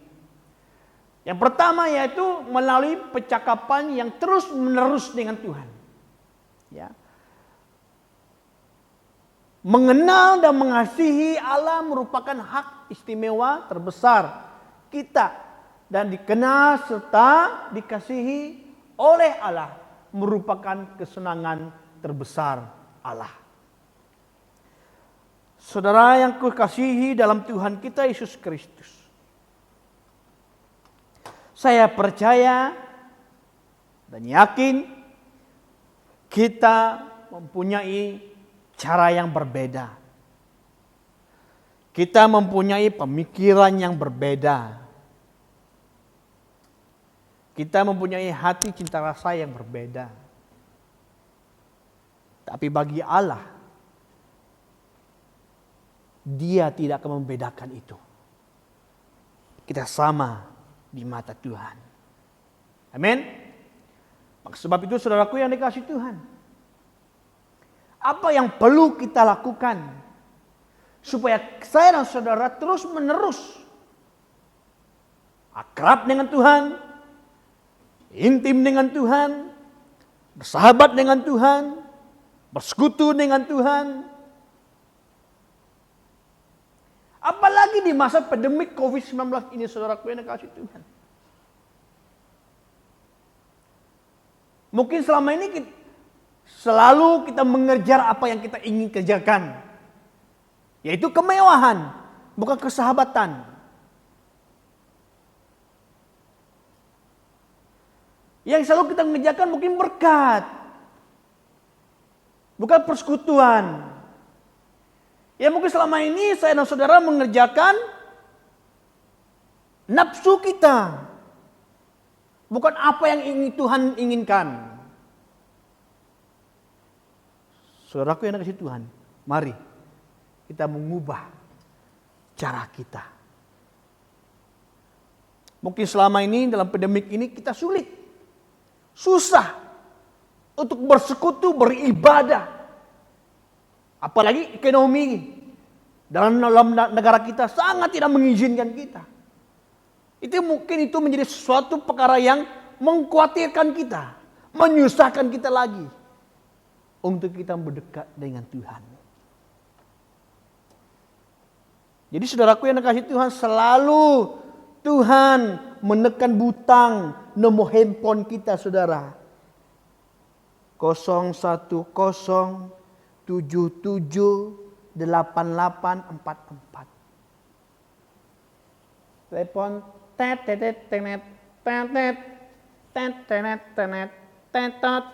Yang pertama yaitu melalui percakapan yang terus-menerus dengan Tuhan. Ya. Mengenal dan mengasihi Allah merupakan hak istimewa terbesar kita. Dan dikenal serta dikasihi oleh Allah merupakan kesenangan terbesar Allah. Saudara yang kukasihi dalam Tuhan kita Yesus Kristus. Saya percaya dan yakin kita mempunyai cara yang berbeda. Kita mempunyai pemikiran yang berbeda. Kita mempunyai hati cinta rasa yang berbeda. Tapi bagi Allah, Dia tidak akan membedakan itu. Kita sama di mata Tuhan. Amin. Maka sebab itu saudaraku yang dikasihi Tuhan, apa yang perlu kita lakukan supaya saya dan saudara terus menerus akrab dengan Tuhan, intim dengan Tuhan, bersahabat dengan Tuhan, bersekutu dengan Tuhan. Apalagi di masa pandemik COVID-19 ini saudaraku yang dikasihi Tuhan. Mungkin selama ini selalu kita mengejar apa yang kita ingin kerjakan. Yaitu kemewahan, bukan kesahabatan. Yang selalu kita mengejarkan mungkin berkat, bukan persekutuan. Ya mungkin selama ini saya dan saudara mengerjakan nafsu kita, bukan apa yang Tuhan inginkan. Saudaraku yang dikasihi Tuhan, mari kita mengubah cara kita. Mungkin selama ini dalam pandemik ini kita susah untuk bersekutu, beribadah. Apalagi ekonomi dalam negara kita sangat tidak mengizinkan kita. Itu mungkin itu menjadi suatu perkara yang mengkhawatirkan kita, menyusahkan kita lagi untuk kita berdekat dengan Tuhan. Jadi saudaraku yang dikasihi Tuhan, selalu Tuhan menekan butang nomor handphone kita, saudara. 010778844. Telepon tetot.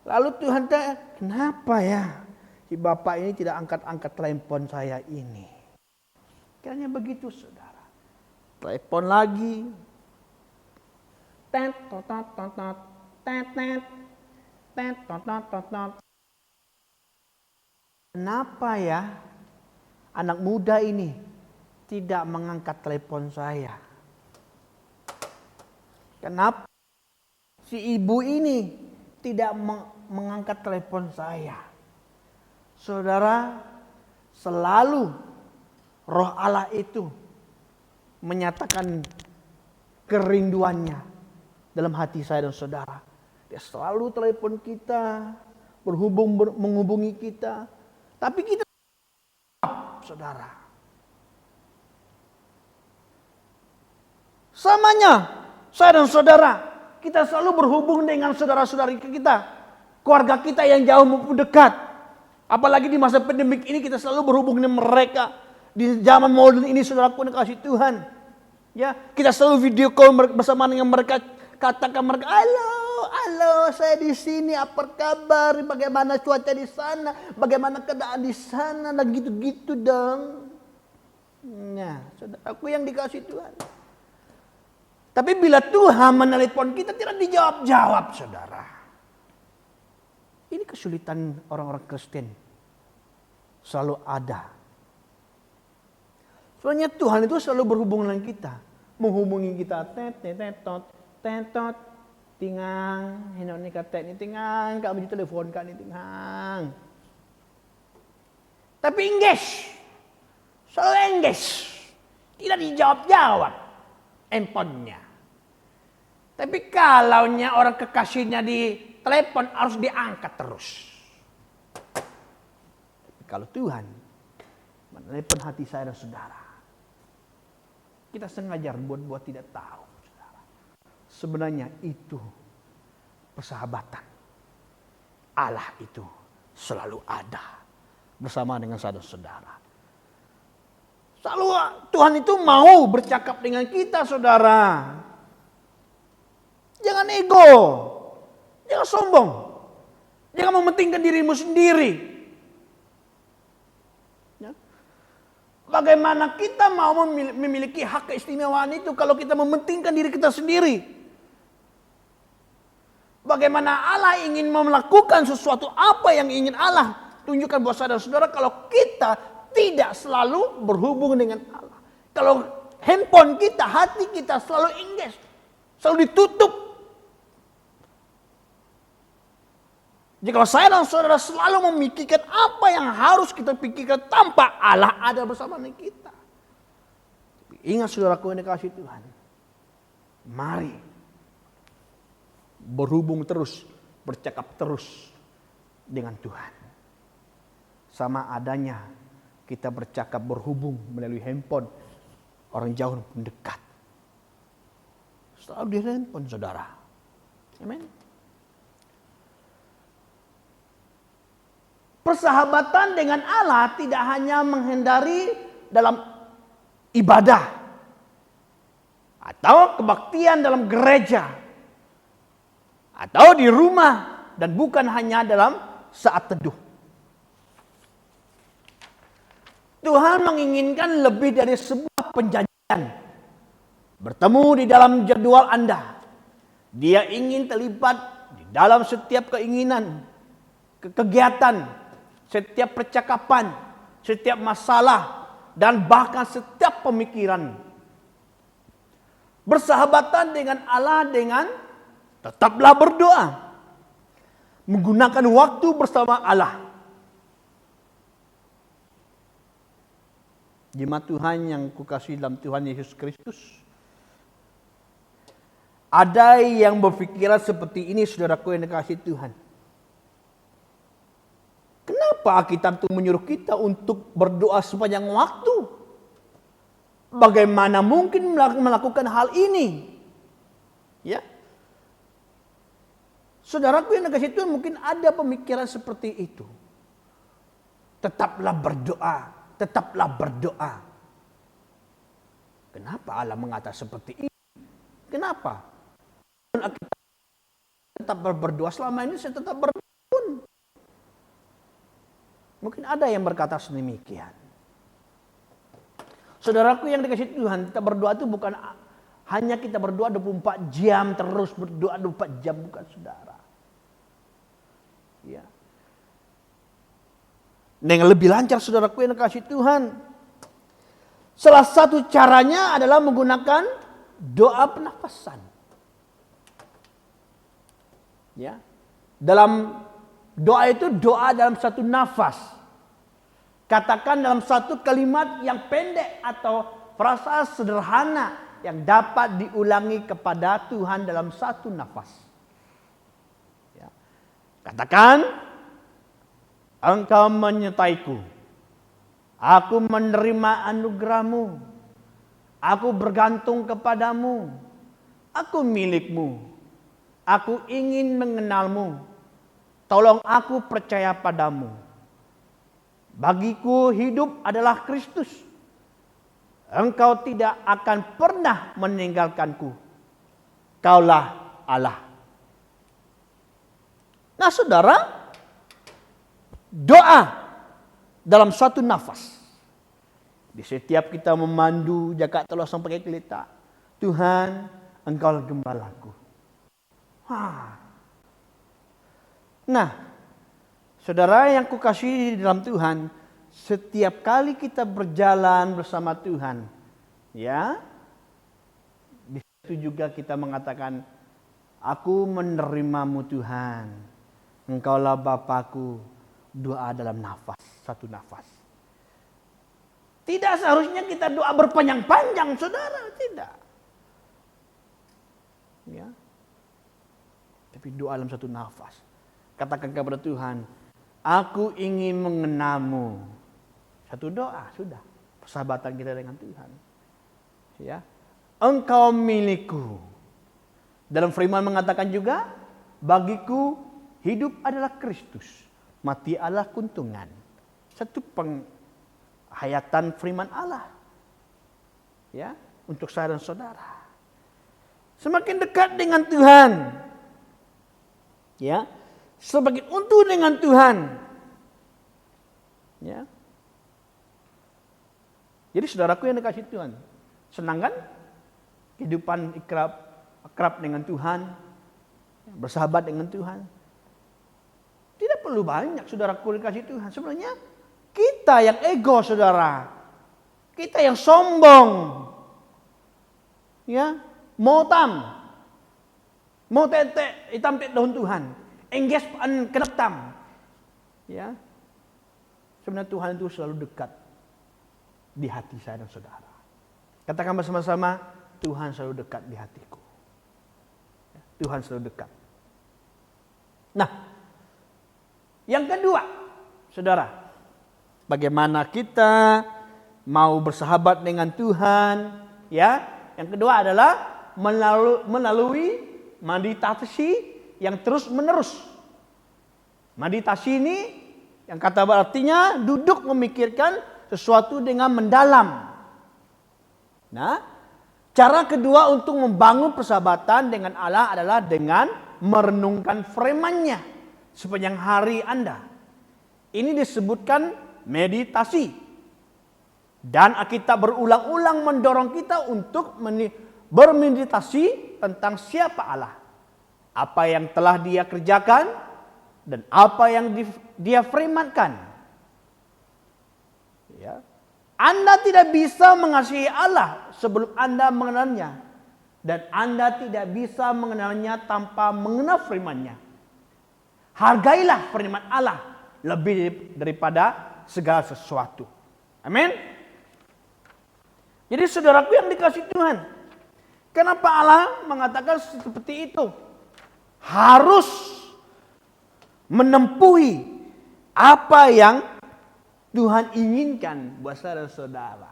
Lalu Tuhan tanya, kenapa ya si bapak ini tidak angkat-angkat telepon saya ini? Kiranya begitu, saudara. Telepon lagi. Kenapa ya anak muda ini tidak mengangkat telepon saya? Kenapa si ibu ini tidak mengangkat telepon saya? Saudara, selalu Roh Allah itu menyatakan kerinduannya dalam hati saya dan saudara. Dia selalu telepon kita, menghubungi kita. Tapi kita, saudara. Samanya, saya dan saudara, kita selalu berhubung dengan saudara-saudari kita, keluarga kita yang jauh maupun dekat. Apalagi di masa pandemik ini kita selalu berhubung dengan mereka. Di zaman modern ini, saudaraku yang kasih Tuhan, ya, kita selalu video call bersama dengan mereka, katakan mereka, halo, saya di sini, apa kabar, bagaimana cuaca di sana, bagaimana keadaan di sana, dan gitu-gitu dong. Nah, saudaraku yang dikasih Tuhan. Tapi bila Tuhan menelepon kita tidak dijawab-jawab, saudara. Ini kesulitan orang-orang Kristen. Selalu ada. Soalnya Tuhan itu selalu berhubungan dengan kita. Menghubungi kita. Tetot. Tingang. Henok ni kata ni tingang. Kak beri telefon kak ni tingang. Tapi engage. Selalu engage. Tidak dijawab-jawab. Handphonenya. Tapi kalaunya orang kekasihnya di telepon harus diangkat terus. Tapi kalau Tuhan menelepon hati saya dan saudara, kita sengaja buat tidak tahu, saudara. Sebenarnya itu persahabatan. Allah itu selalu ada bersama dengan saya dan saudara. Selalu Tuhan itu mau bercakap dengan kita, saudara. Jangan ego. Jangan sombong. Jangan mementingkan dirimu sendiri. Ya. Bagaimana kita mau memiliki hak keistimewaan itu kalau kita mementingkan diri kita sendiri? Bagaimana Allah ingin melakukan sesuatu apa yang ingin Allah tunjukkan buat saudara-saudara kalau kita tidak selalu berhubung dengan Allah. Kalau handphone kita, hati kita selalu engage, selalu ditutup. Jika saya dan saudara selalu memikirkan apa yang harus kita pikirkan tanpa Allah ada bersama dengan kita. Ingat saudaraku yang dikasihi Tuhan. Mari berhubung terus, bercakap terus dengan Tuhan. Sama adanya kita bercakap berhubung melalui handphone, orang jauh pun dekat. Selalu di handphone, saudara. Amin. Persahabatan dengan Allah tidak hanya menghindari dalam ibadah atau kebaktian dalam gereja atau di rumah dan bukan hanya dalam saat teduh. Tuhan menginginkan lebih dari sebuah penjanjian. Bertemu di dalam jadwal Anda. Dia ingin terlibat di dalam setiap keinginan, kegiatan, setiap percakapan, setiap masalah, dan bahkan setiap pemikiran. Bersahabatan dengan Allah dengan tetaplah berdoa. Menggunakan waktu bersama Allah. Jemaat Tuhan yang kukasihi dalam Tuhan Yesus Kristus. Ada yang berpikiran seperti ini, saudaraku yang dikasihi Tuhan. Kenapa Alkitab itu menyuruh kita untuk berdoa sepanjang waktu? Bagaimana mungkin melakukan hal ini? Ya. Saudaraku yang dikasihi Tuhan, mungkin ada pemikiran seperti itu. Tetaplah berdoa, tetaplah berdoa. Kenapa Allah mengatakan seperti ini? Kenapa? Kita tetap berdoa, selama ini saya tetap berdoa pun. Mungkin ada yang berkata sedemikian. Saudaraku yang dikasihi Tuhan, kita berdoa itu bukan hanya kita berdoa 24 jam terus berdoa 24 jam, bukan saudara. Ya. Dengan lebih lancar saudaraku yang dikasihi Tuhan. Salah satu caranya adalah menggunakan doa pernafasan. Ya. Dalam doa itu doa dalam satu nafas. Katakan dalam satu kalimat yang pendek atau frasa sederhana yang dapat diulangi kepada Tuhan dalam satu nafas. Ya. Katakan, Engkau menyertaiku. Aku menerima anugerah-Mu. Aku bergantung kepadamu. Aku milik-Mu. Aku ingin mengenal-Mu. Tolong aku percaya padamu. Bagiku hidup adalah Kristus. Engkau tidak akan pernah meninggalkanku. Kaulah Allah. Nah saudara, doa dalam suatu nafas. Di setiap kita memandu jagat telah sampai kelita. Tuhan, Engkau gembalaku. Nah, saudara yang kukasihi dalam Tuhan, setiap kali kita berjalan bersama Tuhan, ya, di situ juga kita mengatakan, aku menerimamu Tuhan, Engkaulah Bapakku. Doa dalam nafas, satu nafas. Tidak seharusnya kita doa berpanjang-panjang, saudara, tidak. Ya. Tapi doa dalam satu nafas. Katakan kepada Tuhan, aku ingin mengenalmu. Satu doa, sudah. Persahabatan kita dengan Tuhan. Ya. Engkau milikku. Dalam firman mengatakan juga, bagiku hidup adalah Kristus, mati adalah keuntungan. Satu penghayatan firman Allah. Ya, untuk saya dan saudara. Semakin dekat dengan Tuhan, ya, semakin untung dengan Tuhan, ya. Jadi saudaraku yang dikasihi Tuhan, senang kan kehidupan akrab dengan Tuhan, bersahabat dengan Tuhan. Tidak perlu banyak saudaraku dikasihi Tuhan. Sebenarnya kita yang ego saudara, kita yang sombong, ya, mau tete hitam tek daun Tuhan, engges an kenaptam, ya. Sebenarnya Tuhan itu selalu dekat di hati saya dan saudara. Katakan bersama-sama, Tuhan selalu dekat di hatiku. Tuhan selalu dekat. Nah, yang kedua, saudara, bagaimana kita mau bersahabat dengan Tuhan, ya? Yang kedua adalah melalui meditasi yang terus-menerus. Meditasi ini yang kata artinya duduk memikirkan sesuatu dengan mendalam. Nah, cara kedua untuk membangun persahabatan dengan Allah adalah dengan merenungkan firman-Nya sepanjang hari Anda. Ini disebutkan meditasi. Dan Alkitab berulang-ulang mendorong kita untuk bermeditasi tentang siapa Allah. Apa yang telah Dia kerjakan dan apa yang Dia firmankan. Ya. Anda tidak bisa mengasihi Allah sebelum Anda mengenalnya. Dan Anda tidak bisa mengenalnya tanpa mengenal firman-Nya. Hargailah firman Allah lebih daripada segala sesuatu. Amin. Jadi saudaraku yang dikasihi Tuhan, kenapa Allah mengatakan seperti itu? Harus menempuhi apa yang Tuhan inginkan buat saudara-saudara.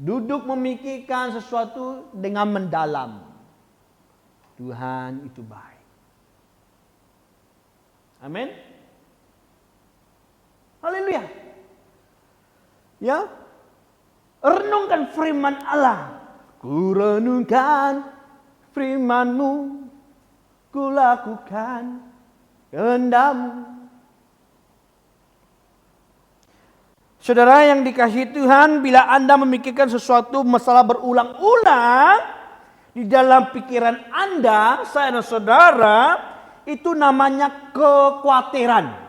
Duduk memikirkan sesuatu dengan mendalam. Tuhan itu baik. Amin. Haleluya. Ya. Renungkan firman Allah. Ku renungkan firman-Mu, ku lakukan kehendak-Mu. Saudara yang dikasihi Tuhan, bila Anda memikirkan sesuatu masalah berulang-ulang di dalam pikiran Anda, saya dan saudara, itu namanya kekhawatiran.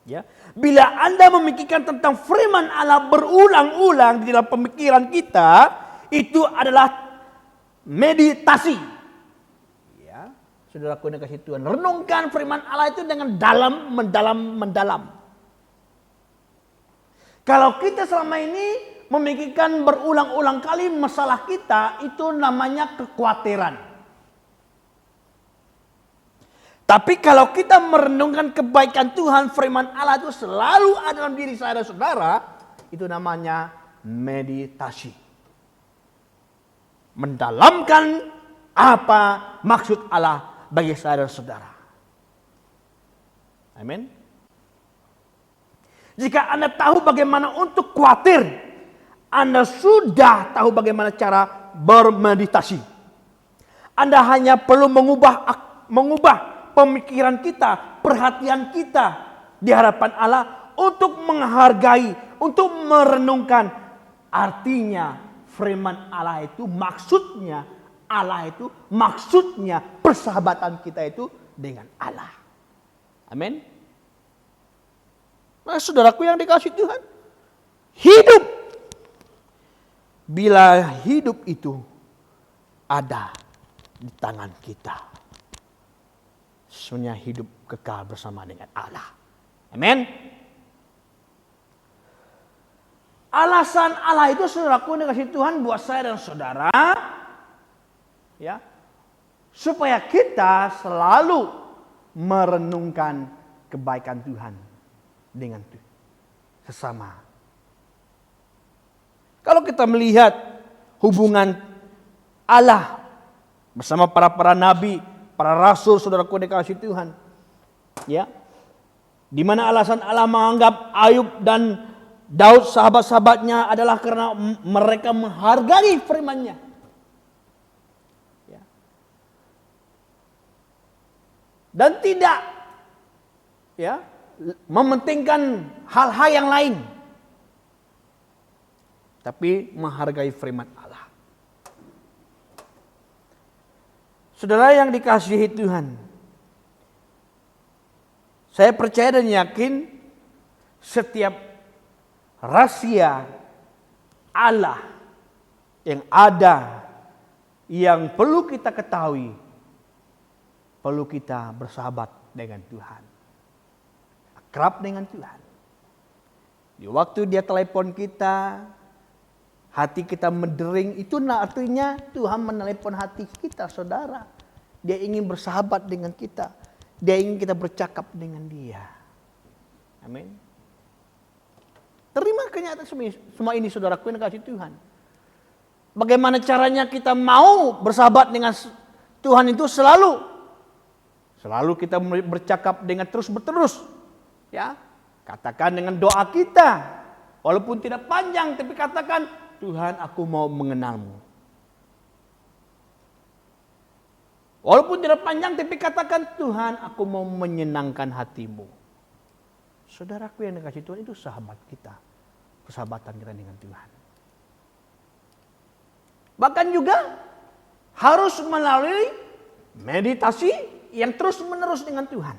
Ya, bila Anda memikirkan tentang firman Allah berulang-ulang di dalam pemikiran kita, itu adalah meditasi. Ya, saudaraku yang kasih Tuhan, renungkan firman Allah itu dengan mendalam. Kalau kita selama ini memikirkan berulang-ulang kali masalah kita, itu namanya kekhawatiran. Tapi kalau kita merenungkan kebaikan Tuhan, firman Allah itu selalu ada dalam diri saya dan saudara, itu namanya meditasi. Mendalamkan apa maksud Allah bagi saya dan saudara. Amin. Jika Anda tahu bagaimana untuk khawatir, Anda sudah tahu bagaimana cara bermeditasi. Anda hanya perlu mengubah pemikiran kita, perhatian kita di hadapan Allah untuk menghargai, untuk merenungkan artinya firman Allah itu maksudnya persahabatan kita itu dengan Allah. Amin. Nah, saudaraku yang dikasihi Tuhan, hidup bila hidup itu ada di tangan kita, sebenarnya hidup kekal bersama dengan Allah. Amin. Alasan Allah itu saudaraku yang dikasihi Tuhan buat saya dan saudara, ya, supaya kita selalu merenungkan kebaikan Tuhan dengan sesama. Kalau kita melihat hubungan Allah bersama para nabi, para rasul, saudaraku dikasihi Tuhan, ya, di mana alasan Allah menganggap Ayub dan Daud sahabat-sahabatnya adalah karena mereka menghargai firman-Nya. Ya. Dan tidak, ya, mementingkan hal-hal yang lain, tapi menghargai firman Allah. Saudara yang dikasihi Tuhan, saya percaya dan yakin setiap rahasia Allah yang ada, yang perlu kita ketahui, perlu kita bersahabat dengan Tuhan, akrab dengan Tuhan. Di waktu Dia telepon kita, hati kita mendering, itu artinya Tuhan menelepon hati kita, saudara. Dia ingin bersahabat dengan kita. Dia ingin kita bercakap dengan Dia. Amin. Terima kenyataan semua ini, saudaraku yang kasih Tuhan. Bagaimana caranya kita mau bersahabat dengan Tuhan itu selalu kita bercakap dengan terus-menerus. Ya, katakan dengan doa kita. Walaupun tidak panjang, tapi katakan, Tuhan, aku mau mengenal-Mu. Walaupun tidak panjang, tapi katakan, Tuhan, aku mau menyenangkan hati-Mu. Saudaraku yang dikasihi Tuhan, itu sahabat kita. Persahabatan kita dengan Tuhan. Bahkan juga harus melalui meditasi yang terus-menerus dengan Tuhan.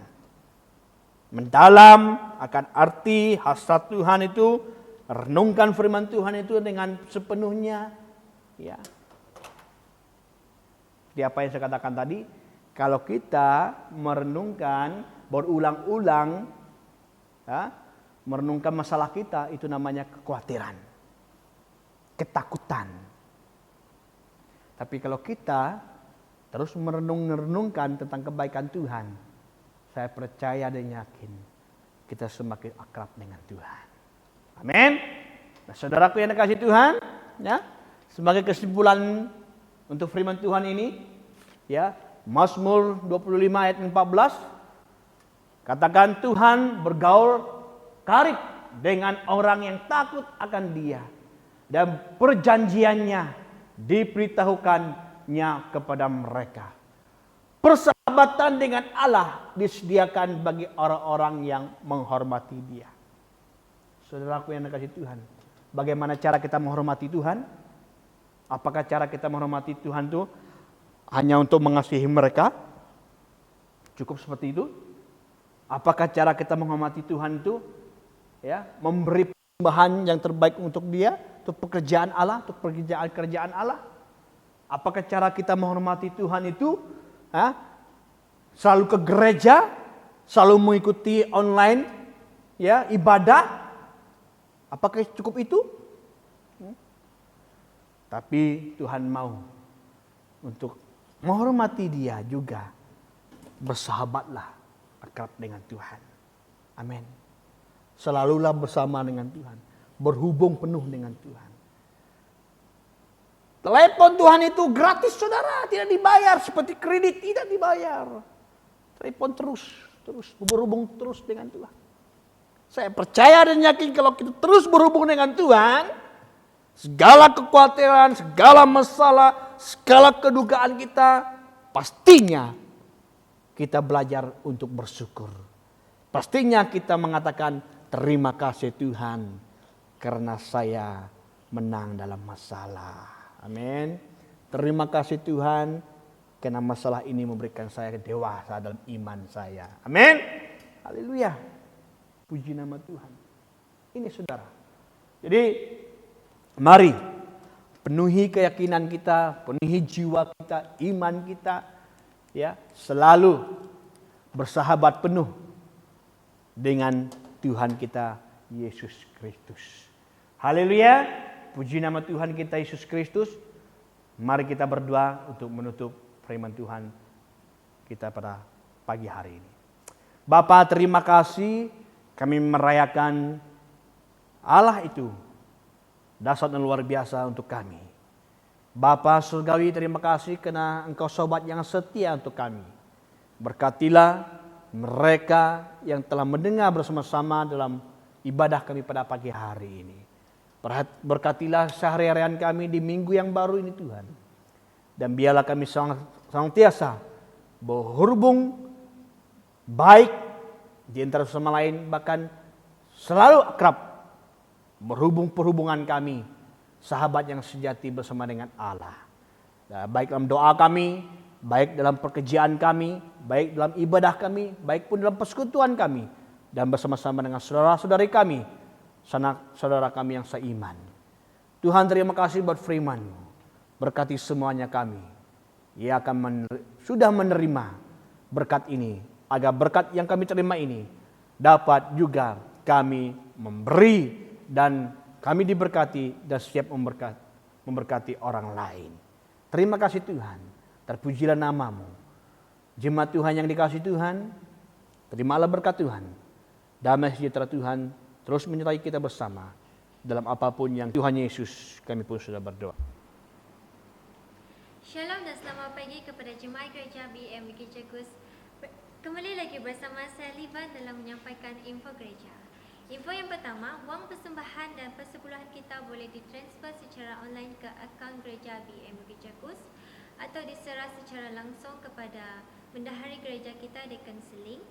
Mendalam akan arti hasrat Tuhan itu, renungkan firman Tuhan itu dengan sepenuhnya. Ya. Seperti apa yang saya katakan tadi, kalau kita merenungkan berulang-ulang, ya, merenungkan masalah kita, itu namanya kekhawatiran, ketakutan. Tapi kalau kita terus merenungkan tentang kebaikan Tuhan, saya percaya dan yakin kita semakin akrab dengan Tuhan. Amin. Nah, saudaraku yang dikasihi Tuhan, ya, sebagai kesimpulan untuk firman Tuhan ini, ya, Mazmur 25 ayat 14 katakan, Tuhan bergaul karib dengan orang yang takut akan Dia, dan perjanjiannya diberitahukannya kepada mereka. Persahabatan dengan Allah disediakan bagi orang-orang yang menghormati Dia. Saudaraku yang dikasihi Tuhan, bagaimana cara kita menghormati Tuhan? Apakah cara kita menghormati Tuhan itu hanya untuk mengasihi mereka? Cukup seperti itu? Apakah cara kita menghormati Tuhan itu, ya, memberi persembahan yang terbaik untuk Dia, untuk pekerjaan Allah, untuk kerjaan Allah? Apakah cara kita menghormati Tuhan itu, selalu ke gereja, selalu mengikuti online, ya, ibadah? Apakah cukup itu? Tapi Tuhan mau untuk menghormati Dia juga bersahabatlah, akrab dengan Tuhan. Amin. Selalulah bersama dengan Tuhan, berhubung penuh dengan Tuhan. Telepon Tuhan itu gratis, saudara, tidak dibayar seperti kredit, tidak dibayar. Telepon terus berhubung terus dengan Tuhan. Saya percaya dan yakin kalau kita terus berhubung dengan Tuhan, segala kekhawatiran, segala masalah, segala kedugaan kita, pastinya kita belajar untuk bersyukur. Pastinya kita mengatakan, terima kasih Tuhan karena saya menang dalam masalah. Amin. Terima kasih Tuhan karena masalah ini memberikan saya dewasa dalam iman saya. Amin. Haleluya. Puji nama Tuhan. Ini saudara. Jadi mari penuhi keyakinan kita, penuhi jiwa kita, iman kita, ya, selalu bersahabat penuh dengan Tuhan kita Yesus Kristus. Haleluya. Puji nama Tuhan kita Yesus Kristus. Mari kita berdoa untuk menutup firman Tuhan kita pada pagi hari ini. Bapa, terima kasih kami merayakan Allah itu dahsyat dan luar biasa untuk kami. Bapa surgawi, terima kasih karena Engkau sobat yang setia untuk kami. Berkatilah mereka yang telah mendengar bersama-sama dalam ibadah kami pada pagi hari ini. Berkatilah sehari-harian kami di minggu yang baru ini Tuhan. Dan biarlah kami senantiasa berhubung baik di antara sama lain, bahkan selalu akrab berhubung perhubungan kami, sahabat yang sejati bersama dengan Allah. Dan baik dalam doa kami, baik dalam pekerjaan kami, baik dalam ibadah kami, baik pun dalam persekutuan kami, dan bersama-sama dengan saudara-saudari kami, saudara kami yang seiman. Tuhan, terima kasih buat firman-Mu. Berkati semuanya kami. Ia akan sudah menerima berkat ini, agar berkat yang kami terima ini dapat juga kami memberi dan kami diberkati dan siap memberkati orang lain. Terima kasih Tuhan. Terpujilah nama-Mu. Jemaat Tuhan yang dikasihi Tuhan, terimalah berkat Tuhan. Damai sejahtera Tuhan terus menyertai kita bersama dalam apapun yang Tuhan Yesus kami pun sudah berdoa.
Shalom dan selamat pagi kepada jemaat gereja BM Bukit Jagus. Kembali lagi bersama saya Liban dalam menyampaikan info gereja. Info yang pertama, wang persembahan dan persepuluhan kita boleh ditransfer secara online ke akaun gereja BM Bukit Jagus atau diserah secara langsung kepada bendahari gereja kita, Deacon Seling.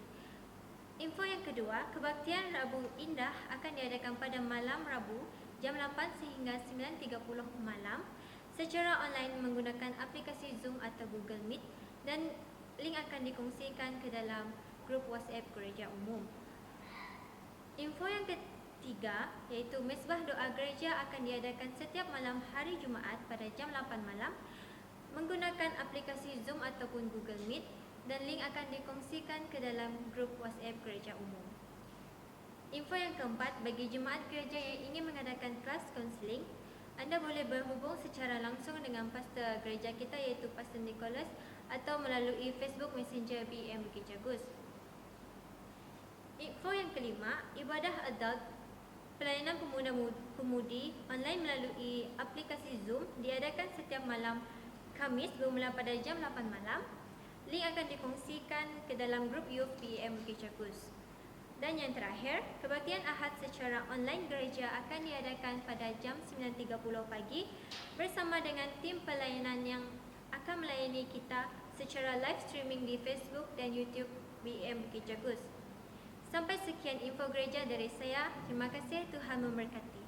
Info yang kedua, kebaktian Rabu Indah akan diadakan pada malam Rabu jam 8 sehingga 9.30 malam secara online menggunakan aplikasi Zoom atau Google Meet dan link akan dikongsikan ke dalam grup WhatsApp Gereja Umum. Info yang ketiga iaitu Mesbah Doa Gereja akan diadakan setiap malam hari Jumaat pada jam 8 malam menggunakan aplikasi Zoom ataupun Google Meet dan link akan dikongsikan ke dalam grup WhatsApp Gereja Umum. Info yang keempat, bagi jemaat gereja yang ingin mengadakan kelas konseling, anda boleh berhubung secara langsung dengan pastor gereja kita iaitu Pastor Nicholas atau melalui Facebook Messenger BM Bukit Jagus. Info yang kelima, ibadah adult pelayanan pemuda-pemudi online melalui aplikasi Zoom diadakan setiap malam Khamis bermula pada jam 8 malam. Link akan dikongsikan ke dalam grup Youth BM Bukit Jagus. Dan yang terakhir, kebaktian Ahad secara online gereja akan diadakan pada jam 9.30 pagi bersama dengan tim pelayanan yang akan melayani kita secara live streaming di Facebook dan YouTube BM Bukit Jagus. Sampai sekian info gereja dari saya. Terima kasih, Tuhan memberkati.